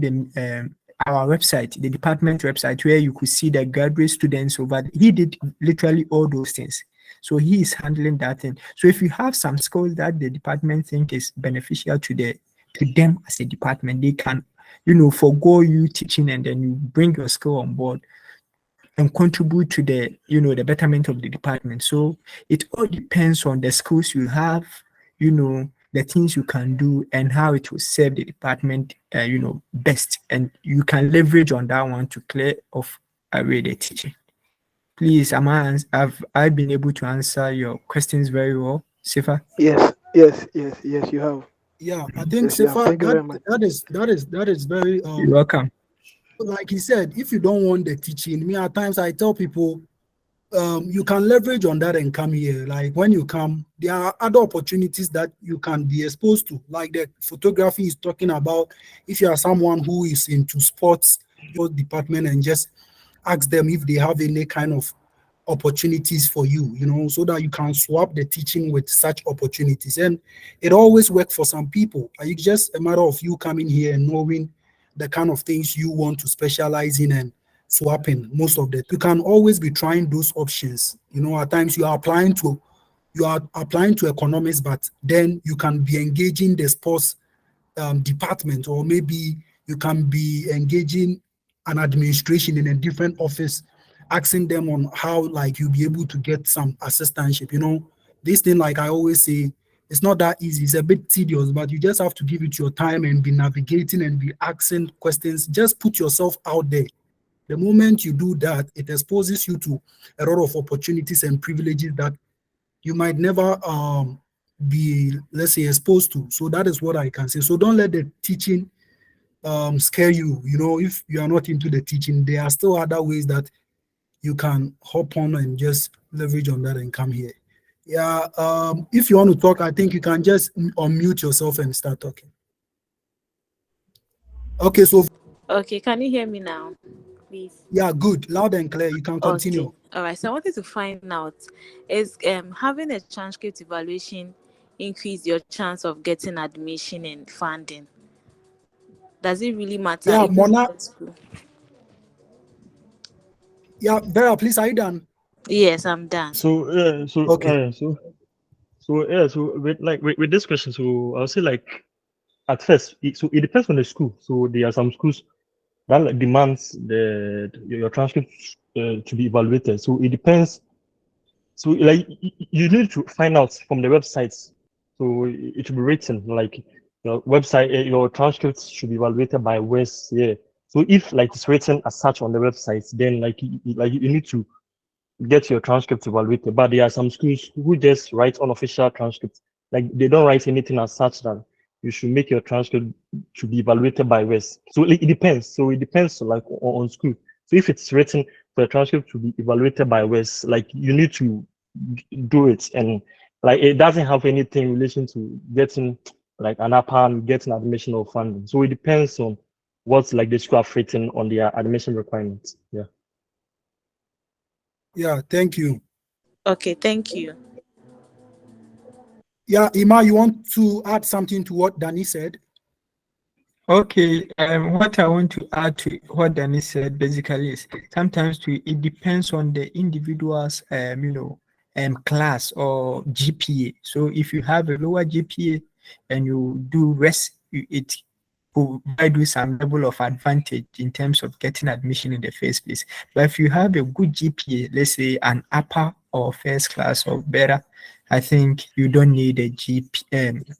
our website, the department website, where you could see the graduate students over, he did literally all those things. So he is handling that thing. So if you have some skills that the department think is beneficial to them as a department, they can, forgo you teaching and then you bring your skill on board and contribute to the betterment of the department. So it all depends on the skills you have, the things you can do and how it will serve the department, best. And you can leverage on that one to clear off away the teaching. Please, have I been able to answer your questions very well, Sifa? Yes, you have. Yeah, I think Yes, you have. Sefa, Thank you very much. that is very You're welcome. like he said, if you don't want the teaching, me at times I tell people you can leverage on that and come here. Like when you come, there are other opportunities that you can be exposed to. Like the photography is talking about, if you are someone who is into sports, your department and just ask them if they have any kind of opportunities for you, so that you can swap the teaching with such opportunities. And it always works for some people. It's just a matter of you coming here and knowing the kind of things you want to specialize in and swapping most of the. You can always be trying those options. At times you are applying to economics, but then you can be engaging the sports department, or maybe you can be engaging an administration in a different office, asking them on how like you'll be able to get some assistantship. This thing, like I always say, it's not that easy. It's a bit tedious, but you just have to give it your time and be navigating and be asking questions. Just put yourself out there. The moment you do that, it exposes you to a lot of opportunities and privileges that you might never be, let's say, exposed to. So that is what I can say. So don't let the teaching scare you. If you are not into the teaching, there are still other ways that you can hop on and just leverage on that and come here. Yeah, if you want to talk, I think you can just unmute yourself and start talking. Okay, so Okay, can you hear me now, please? yeah, good, loud and clear. You can continue. Okay, all right. So I wanted to find out, is having a transcript evaluation increase your chance of getting admission and funding? Does it really matter? Yeah, if you Mona. go to school? Yeah, Vera, please, are you done? Yes, I'm done. So Okay. So with this question, so I'll say like at first, it depends on the school. So there are some schools that like demands your transcript to be evaluated. So it depends. So like you need to find out from the websites. So it should be written like your website, your transcripts should be evaluated by West. Yeah. So if like it's written as such on the websites, then like you need to get your transcript evaluated. But there are some schools who just write unofficial transcripts. Like they don't write anything as such that you should make your transcript to be evaluated by West. So it depends. So it depends like on school. So if it's written for a transcript to be evaluated by West, like you need to do it, and like it doesn't have anything in relation to getting like an upper, getting admission or funding. So it depends on what's like the school have written on their admission requirements. Yeah. Yeah, thank you. Okay, thank you. Yeah, Ima, you want to add something to what Danny said? Okay, what I want to add to what Danny said basically is sometimes it depends on the individual's class or GPA. So if you have a lower GPA and you do rest, it provide you some level of advantage in terms of getting admission in the first place. But if you have a good GPA, let's say an upper or first class or better, I think you don't need a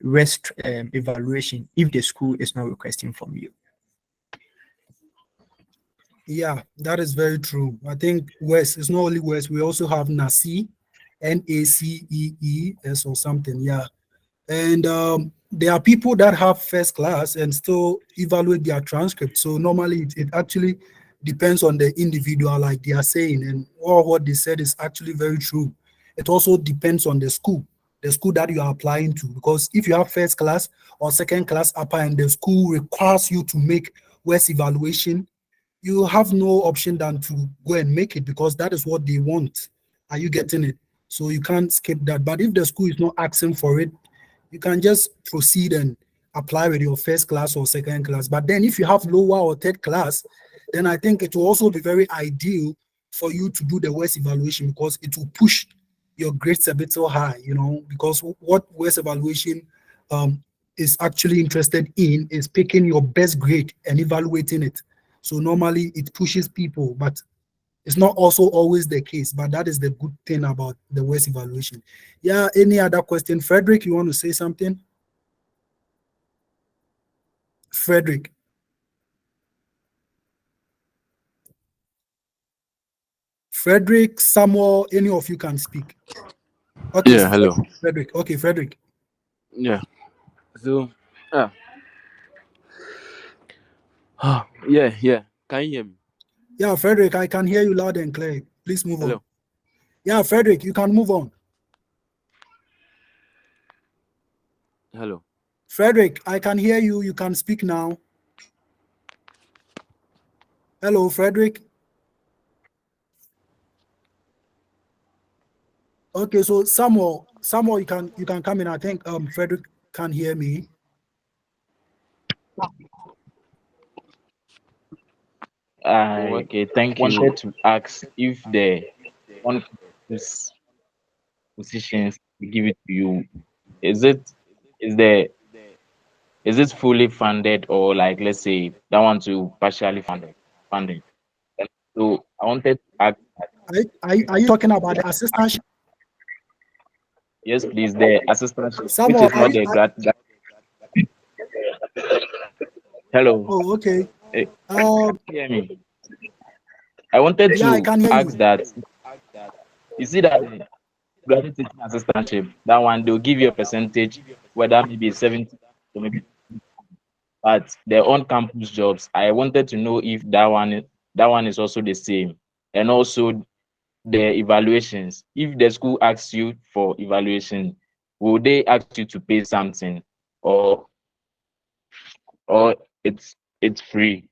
rest evaluation if the school is not requesting from you. Yeah, that is very true. I think West is not only West, we also have NACE, NACEES or something. Yeah. And there are people that have first class and still evaluate their transcript. So normally it actually depends on the individual, like they are saying, and all what they said is actually very true. It also depends on the school that you are applying to, because if you have first class or second class upper and the school requires you to make West evaluation, you have no option than to go and make it, because that is what they want. Are you getting it? So you can't skip that. But if the school is not asking for it, you can just proceed and apply with your first class or second class. But then if you have lower or third class, then I think it will also be very ideal for you to do the West evaluation, because it will push your grades a bit so high, because what West evaluation is actually interested in is picking your best grade and evaluating it. So normally it pushes people, but it's not also always the case. But that is the good thing about the West evaluation. Yeah, any other question? Frederick, you want to say something? Frederick. Frederick, Samuel, any of you can speak. Okay, Yeah, hello. Frederick. Okay, Frederick. Yeah. So, yeah. Can you hear me? Yeah, Frederick, I can hear you loud and clear. Please move Hello. on. Yeah, Frederick, you can move on. Hello. Frederick, I can hear you. You can speak now. Hello, Frederick. Okay, so Samuel, you can come in. I think Frederick can hear me. Okay, thank you. Wanted to ask if the on this positions we give it to you, is it fully funded, or like, let's say that one to partially funded? And so I wanted to ask that, Are you talking about the assistantship? yes, please, the assistantship, which Samuel, is not the grad. Hello. Oh, okay. Hear me. I wanted Yeah, I to can hear ask you. that, you see that the graduate teaching assistantship, that one they'll give you a percentage, whether maybe 70 or maybe, but the on-campus jobs, I wanted to know if that one is also the same, and also the evaluations. If the school asks you for evaluation, will they ask you to pay something, or it's free?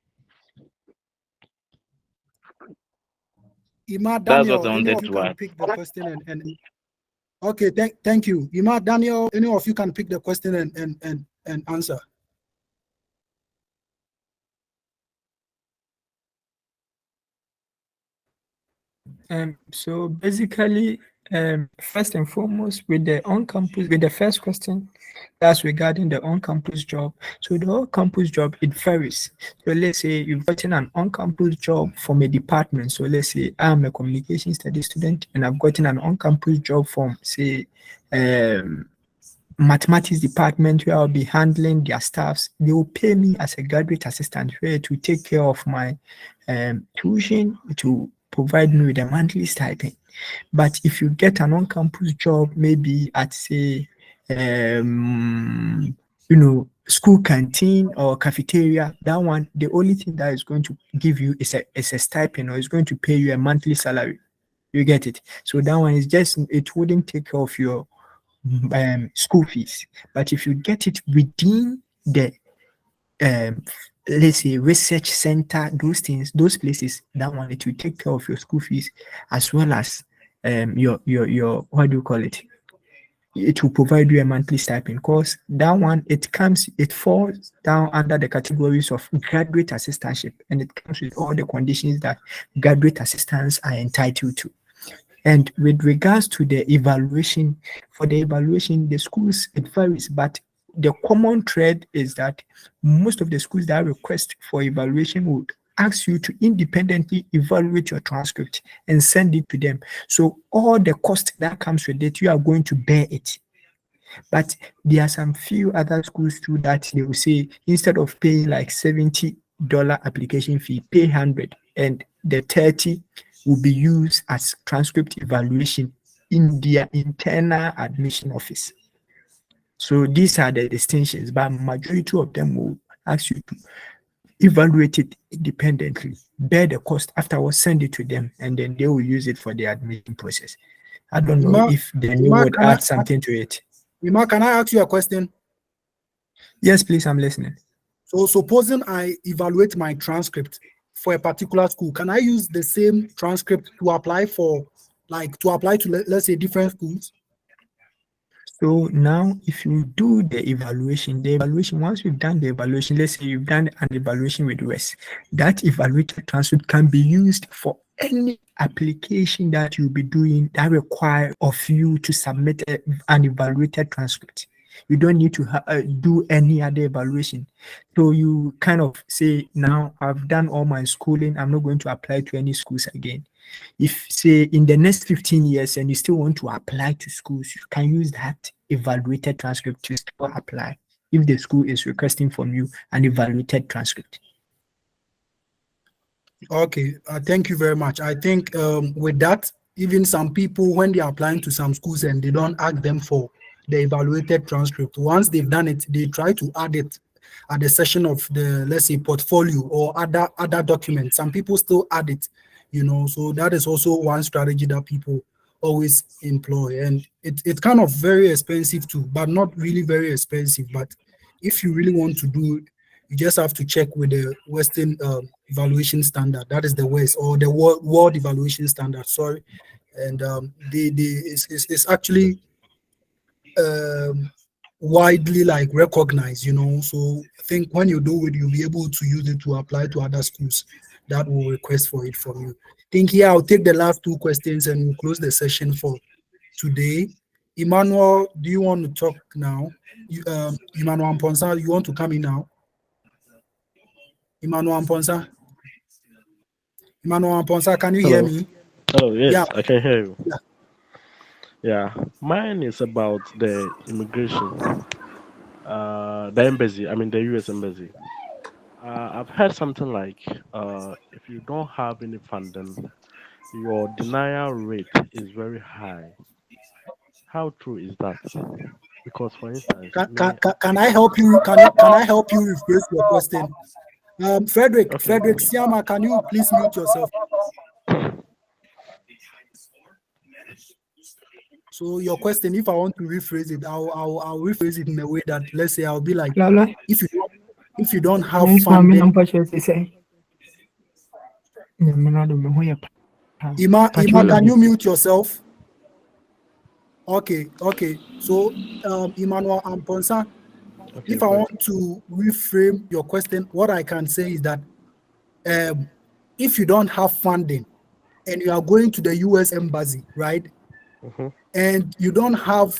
Ima That's what Daniel, I any wanted of you to can ask. pick the question and okay, thank you. Ima Daniel, any of you can pick the question and answer. So basically, first and foremost, with the first question, that's regarding the on-campus job. So the on-campus job, it varies. So let's say you've gotten an on-campus job from a department. So let's say I'm a communication studies student and I've gotten an on-campus job from, say, mathematics department, where I'll be handling their staffs. They will pay me as a graduate assistant where to take care of my tuition, to provide me with a monthly stipend. But if you get an on-campus job, maybe at, say, school canteen or cafeteria, that one, the only thing that is going to give you is a stipend, or is going to pay you a monthly salary. You get it? So that one is just, it wouldn't take care of your school fees. But if you get it within the let's say research center, those things, those places, that one, it will take care of your school fees, as well as your what do you call it? It will provide you a monthly stipend, because that one, it falls down under the categories of graduate assistantship, and it comes with all the conditions that graduate assistants are entitled to. And with regards to the evaluation, for the evaluation, the schools, it varies, but the common thread is that most of the schools that request for evaluation would ask you to independently evaluate your transcript and send it to them. So all the cost that comes with it, you are going to bear it. But there are some few other schools too that they will say instead of paying like $70 application fee, pay 100, and the 30 will be used as transcript evaluation in their internal admission office. So these are the distinctions, but majority of them will ask you to evaluate it independently, bear the cost afterwards, send it to them, and then they will use it for the admission process. I don't know if Danny would add something to it. Ima, can I ask you a question? Yes, please, I'm listening. So supposing I evaluate my transcript for a particular school, can I use the same transcript to apply to let's say different schools? So now if you do the evaluation, once we've done the evaluation, let's say you've done an evaluation with West, that evaluated transcript can be used for any application that you'll be doing that require of you to submit an evaluated transcript. You don't need to do any other evaluation. So you kind of say, now I've done all my schooling, I'm not going to apply to any schools again. If, say, in the next 15 years and you still want to apply to schools, you can use that evaluated transcript to still apply if the school is requesting from you an evaluated transcript. Okay, thank you very much. I think with that, even some people, when they're applying to some schools and they don't ask them for the evaluated transcript, once they've done it, they try to add it at the section of the, let's say, portfolio or other documents. Some people still add it, so that is also one strategy that people always employ. And it's kind of very expensive too, but not really very expensive. But if you really want to do it, you just have to check with the Western evaluation standard. That is the West, or the world evaluation standard, sorry. And it's actually widely recognized, so I think when you do it, you'll be able to use it to apply to other schools that will request for it from you. I think here I'll take the last two questions and we'll close the session for today. Emmanuel, do you want to talk now? Emmanuel Amponsa, you want to come in now? Emmanuel Amponsa, can you hear me? Oh yes, Yeah. I can hear you. Yeah. Yeah, mine is about the immigration, the embassy. I mean the U.S. embassy. I've heard something like if you don't have any funding, your denial rate is very high. How true is that? Because, for instance, Can I help you? Can I help you rephrase your question? Frederick Siama, can you please mute yourself? So your question, if I want to rephrase it, I'll rephrase it in a way that, let's say, I'll be like, if you don't have funding. Ima, can you mute yourself? Okay. So, Emmanuel Amponsa, if I want to reframe your question, what I can say is that if you don't have funding and you are going to the U.S. embassy, right, and you don't have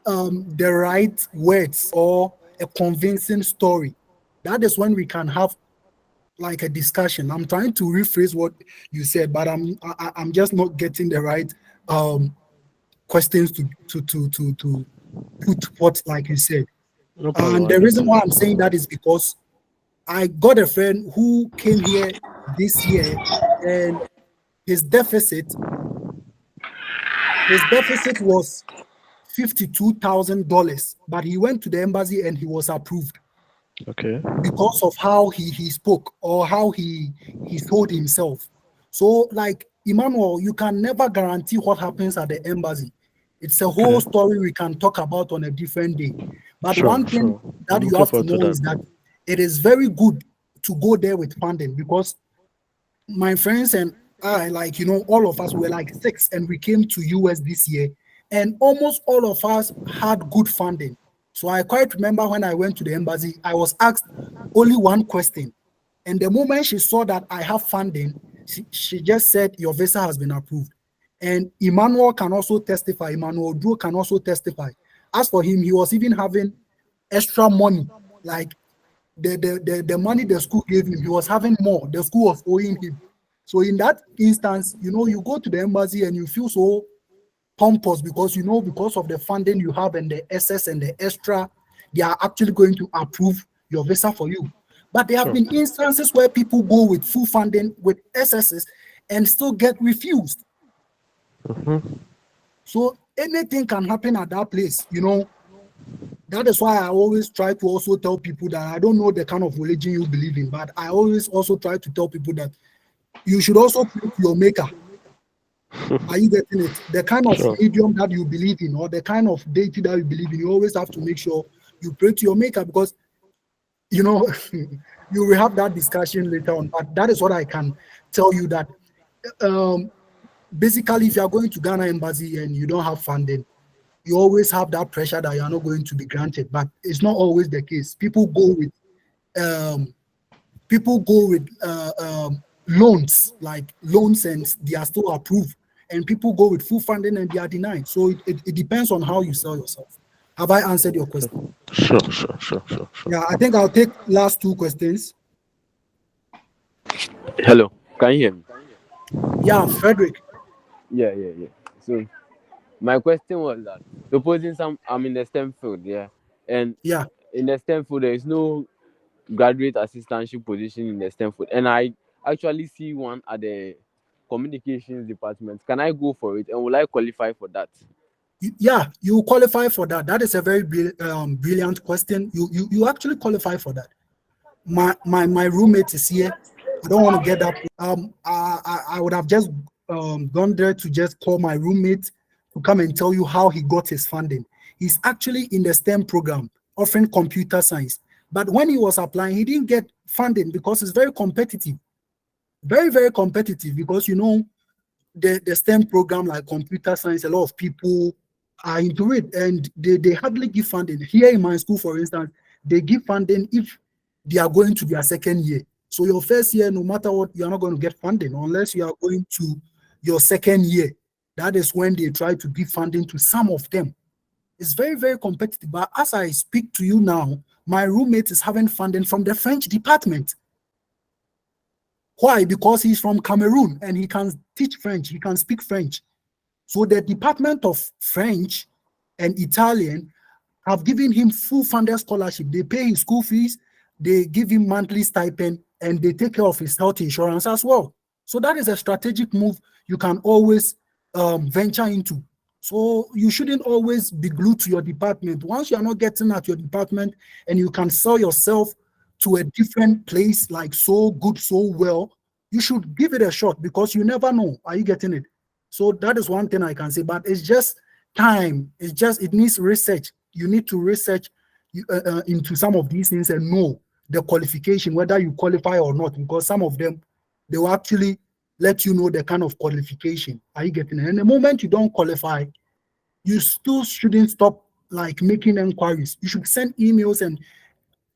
the right words or a convincing story, that is when we can have like a discussion. I'm trying to rephrase what you said, but I'm just not getting the right questions to put what, like you said. No problem, And the reason why I'm saying that is because I got a friend who came here this year, and his deficit was $52,000, but he went to the embassy and he was approved. Okay. Because of how he spoke or how he told himself. So, like Emmanuel, you can never guarantee what happens at the embassy. It's a whole story we can talk about on a different day. But one thing that you have to know is that it is very good to go there with funding, because my friends and I, all of us were like 6 and we came to US this year, and almost all of us had good funding. So I quite remember when I went to the embassy, I was asked only one question. And the moment she saw that I have funding, she just said, your visa has been approved. And Emmanuel can also testify. Emmanuel Drew can also testify. As for him, he was even having extra money, like the money the school gave him, he was having more. The school was owing him. So in that instance, you go to the embassy and you feel so pompous because because of the funding you have and the excess and the extra, they are actually going to approve your visa for you. But there have been instances where people go with full funding with excesses and still get refused. So anything can happen at that place. That is why I always try to also tell people that I don't know the kind of religion you believe in, but I always also try to tell people that you should also pray to your maker. Are you getting it? The kind of medium that you believe in or the kind of deity that you believe in, you always have to make sure you pray to your maker because, you will have that discussion later on. But that is what I can tell you that basically, if you are going to Ghana Embassy and you don't have funding, you always have that pressure that you are not going to be granted. But it's not always the case. People go with loans, like loans, and they are still approved. And people go with full funding and they are denied. So it depends on how you sell yourself. Have I answered your question? Sure. Yeah, I think I'll take last two questions. Hello, can you hear me? Yeah, Frederick. Yeah. So my question was that supposing I'm in the STEM field, and Yeah. in the STEM field there is no graduate assistantship position in the STEM field, and I actually see one at the communications department. Can I go for it, and will I qualify for that? Yeah, you qualify for that. That is a very brilliant question. You actually qualify for that. My roommate is here. I don't want to get up. I would have just gone there to just call my roommate to come and tell you how he got his funding. He's actually in the STEM program offering computer science. But when he was applying, he didn't get funding because it's very competitive. Very, very competitive because the STEM program like computer science, a lot of people are into it and they hardly give funding. Here in my school, for instance, they give funding if they are going to their second year. So your first year, no matter what, you're not going to get funding unless you are going to your second year. That is when they try to give funding to some of them. It's very, very competitive. But as I speak to you now, my roommate is having funding from the French department. Why? Because he's from Cameroon and he can teach French, he can speak French. So the Department of French and Italian have given him full funded scholarship. They pay his school fees, they give him monthly stipend, and they take care of his health insurance as well. So that is a strategic move you can always venture into. So you shouldn't always be glued to your department. Once you are not getting at your department and you can sell yourself to a different place like so good, so well, you should give it a shot because you never know. Are you getting it? So that is one thing I can say, but it's just time. It needs research. You need to research into some of these things and know the qualification, whether you qualify or not, because some of them, they will actually let you know the kind of qualification. Are you getting it? And the moment you don't qualify, you still shouldn't stop like making inquiries. You should send emails and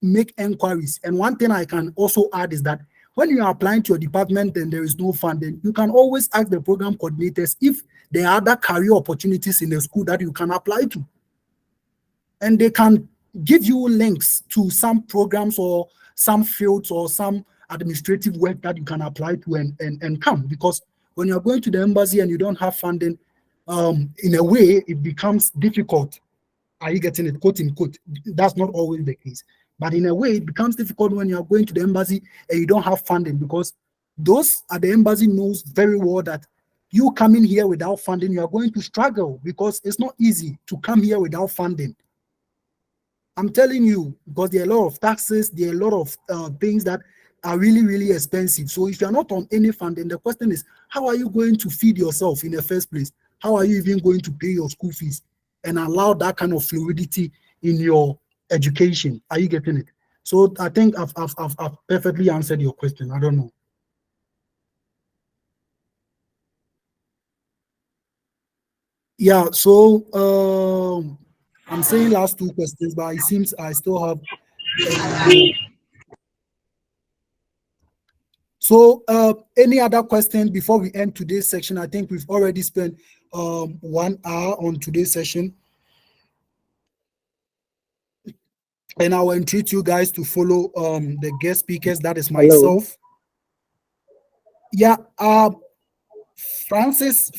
make inquiries. And one thing I can also add is that when you are applying to your department and there is no funding, you can always ask the program coordinators if there are other career opportunities in the school that you can apply to. And they can give you links to some programs or some fields or some administrative work that you can apply to and come. Because when you're going to the embassy and you don't have funding, in a way, it becomes difficult. Are you getting it? Quote unquote. That's not always the case. But in a way, it becomes difficult when you're going to the embassy and you don't have funding, because those at the embassy knows very well that you coming here without funding, you are going to struggle because it's not easy to come here without funding. I'm telling you, because there are a lot of taxes, there are a lot of things that are really, really expensive. So if you're not on any funding, the question is, how are you going to feed yourself in the first place? How are you even going to pay your school fees and allow that kind of fluidity in your education? Are you getting it? So I think I've perfectly answered your question. I don't know. Yeah, so I'm saying last two questions, but it seems I still have more. So any other questions before we end today's section? I think we've already spent 1 hour on today's session. And I will entreat you guys to follow the guest speakers. That is Hello. myself. Yeah, Francis,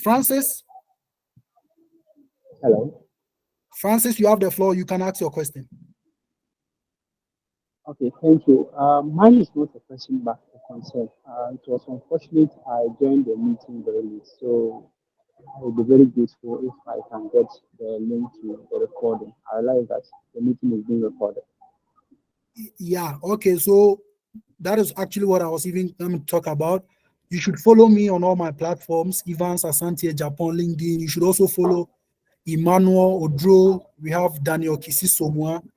Hello. you have the floor. You can ask your question. Okay, thank you. Mine is not a question but a concern. It was unfortunate I joined the meeting very late, so I will be very grateful if I can get the link to the recording. I realize that the meeting is being recorded. Yeah, okay, so that is actually what I was even going to talk about. You should follow me on all my platforms, Evans Asante Japan, LinkedIn. You should also follow Emmanuel Odro. We have Daniel Kisisomwa. You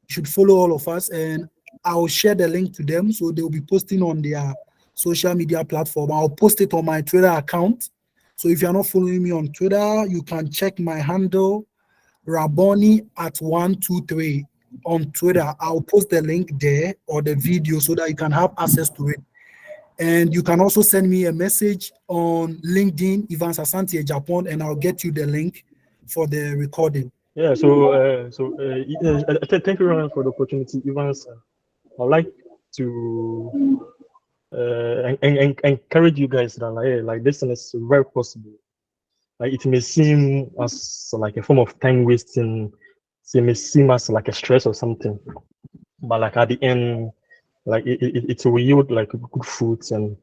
should follow all of us, and I'll share the link to them. So they'll be posting on their social media platform. I'll post it on my Twitter account. So if you're not following me on Twitter, you can check my handle, Raboni at 123 on Twitter. I'll post the link there or the video so that you can have access to it. And you can also send me a message on LinkedIn, Evans Asante Japan, and I'll get you the link for the recording. Yeah, thank you very much for the opportunity, Evans. I'd like to encourage you guys that like this is very possible. Like it may seem as like a form of time wasting, it may seem as like a stress or something, but like at the end, like it will yield like good fruits, and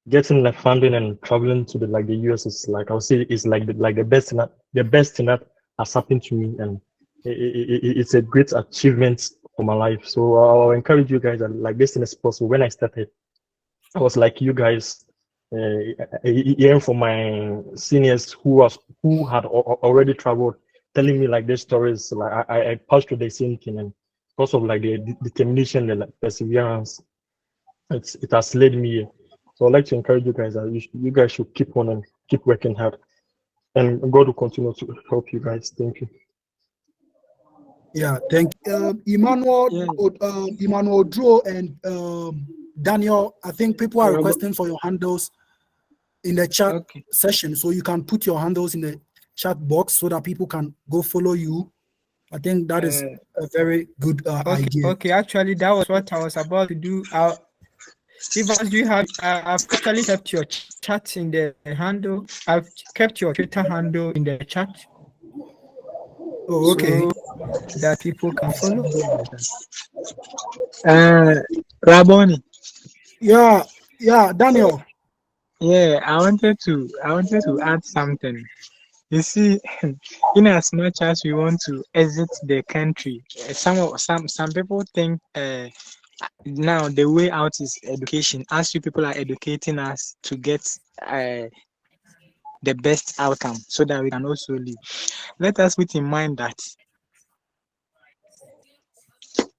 getting like funding and traveling to the US is like I would say is like the best thing that has happened to me, and it's a great achievement for my life. So I'll encourage you guys that like this thing is possible. When I started, I was like you guys, hearing from my seniors who had already traveled, telling me like their stories. Like I passed through the same thing, and because of like the determination and like, perseverance, it has led me here. So I'd like to encourage you guys that you guys should keep on and keep working hard, and God will continue to help you guys. Thank you. Yeah, thank you. Emmanuel, Emmanuel Dro and Daniel, I think people are requesting for your handles in the chat session. So you can put your handles in the chat box so that people can go follow you. I think that is a very good idea. Okay, actually, that was what I was about to do. Evans, do you have? I've actually kept your chat in the handle. I've kept your Twitter handle in the chat. Oh, okay. So that people can follow. Raboni. Yeah, Daniel. Yeah, I wanted to add something. You see, in as much as we want to exit the country, some people think now the way out is education. As you people are educating us to get the best outcome, so that we can also live. Let us put in mind that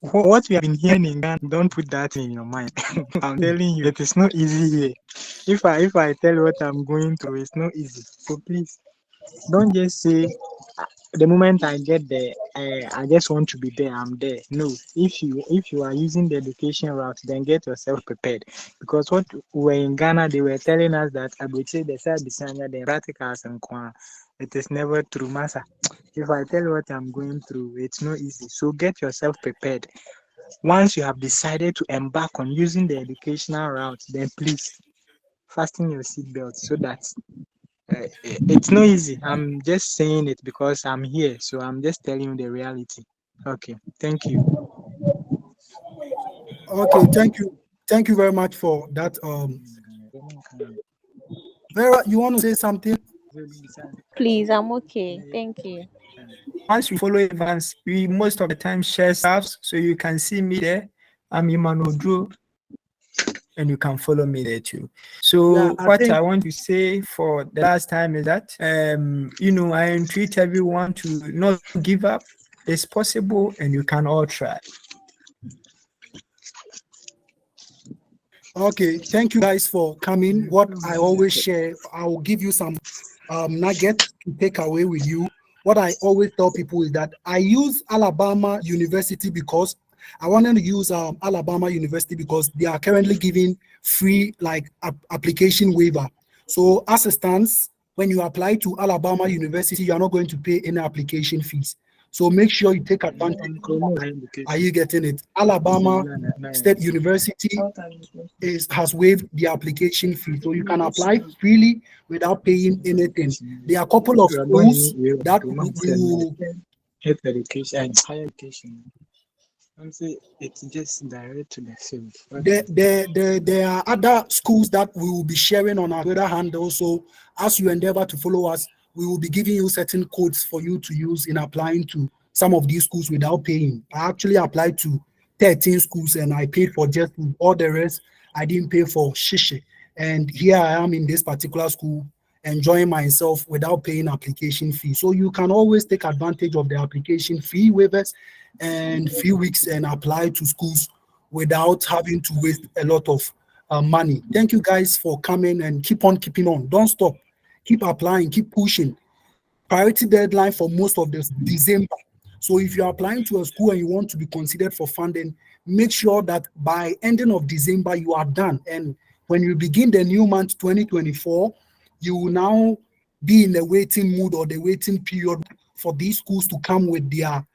what we have been hearing in Ghana, don't put that in your mind. I'm telling you, it is not easy here. If I tell what I'm going through, it's not easy. So please, don't just say the moment I get there, I just want to be there. I'm there. No, if you are using the education route, then get yourself prepared. Because what we're in Ghana, they were telling us that I would say the side the radicals and it is never true, massa. If I tell you what I'm going through, it's not easy. So get yourself prepared. Once you have decided to embark on using the educational route, then please fasten your seatbelt so that it's not easy. I'm just saying it because I'm here, so I'm just telling you the reality. Okay, thank you. Okay, thank you very much for that. Vera, you want to say something? Please, I'm okay. Thank you. Once you follow Evans, we most of the time share stuff, so you can see me there. I'm Emmanuel Drew, and you can follow me there too. So I want to say for the last time is that I entreat everyone to not give up. It's possible, and you can all try. Okay, thank you guys for coming. What I always share, I will give you some nuggets to take away with you. What I always tell people is that I use Alabama University because I wanted to use Alabama University because they are currently giving free application waiver. So as it stands, when you apply to Alabama University, you are not going to pay any application fees. So make sure you take advantage. Are you getting it? Alabama State University has waived the application fee, so you can apply freely without paying anything. There are a couple of schools that will health education and higher education. I'm saying it's just direct to the field. There are other schools that we will be sharing on our Twitter handle. So as you endeavor to follow us, we will be giving you certain codes for you to use in applying to some of these schools without paying. I actually applied to 13 schools and I paid for just all the rest. I didn't pay for shishi. And here I am in this particular school enjoying myself without paying application fee. So you can always take advantage of the application fee waivers and few weeks and apply to schools without having to waste a lot of money. Thank you guys for coming and keep on keeping on. Don't stop. Keep applying, keep pushing. Priority deadline for most of this December. So if you're applying to a school and you want to be considered for funding, make sure that by ending of December, you are done. And when you begin the new month 2024, you will now be in the waiting mood or the waiting period for these schools to come with their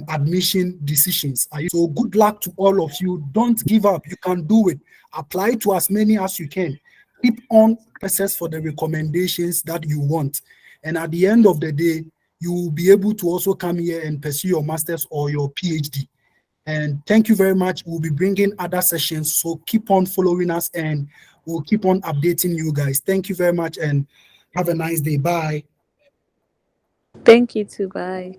admission decisions. So good luck to all of you. Don't give up. You can do it. Apply to as many as you can. Keep on process for the recommendations that you want. And at the end of the day, you will be able to also come here and pursue your master's or your PhD. And thank you very much. We'll be bringing other sessions. So keep on following us and we'll keep on updating you guys. Thank you very much and have a nice day. Bye. Thank you too. Bye.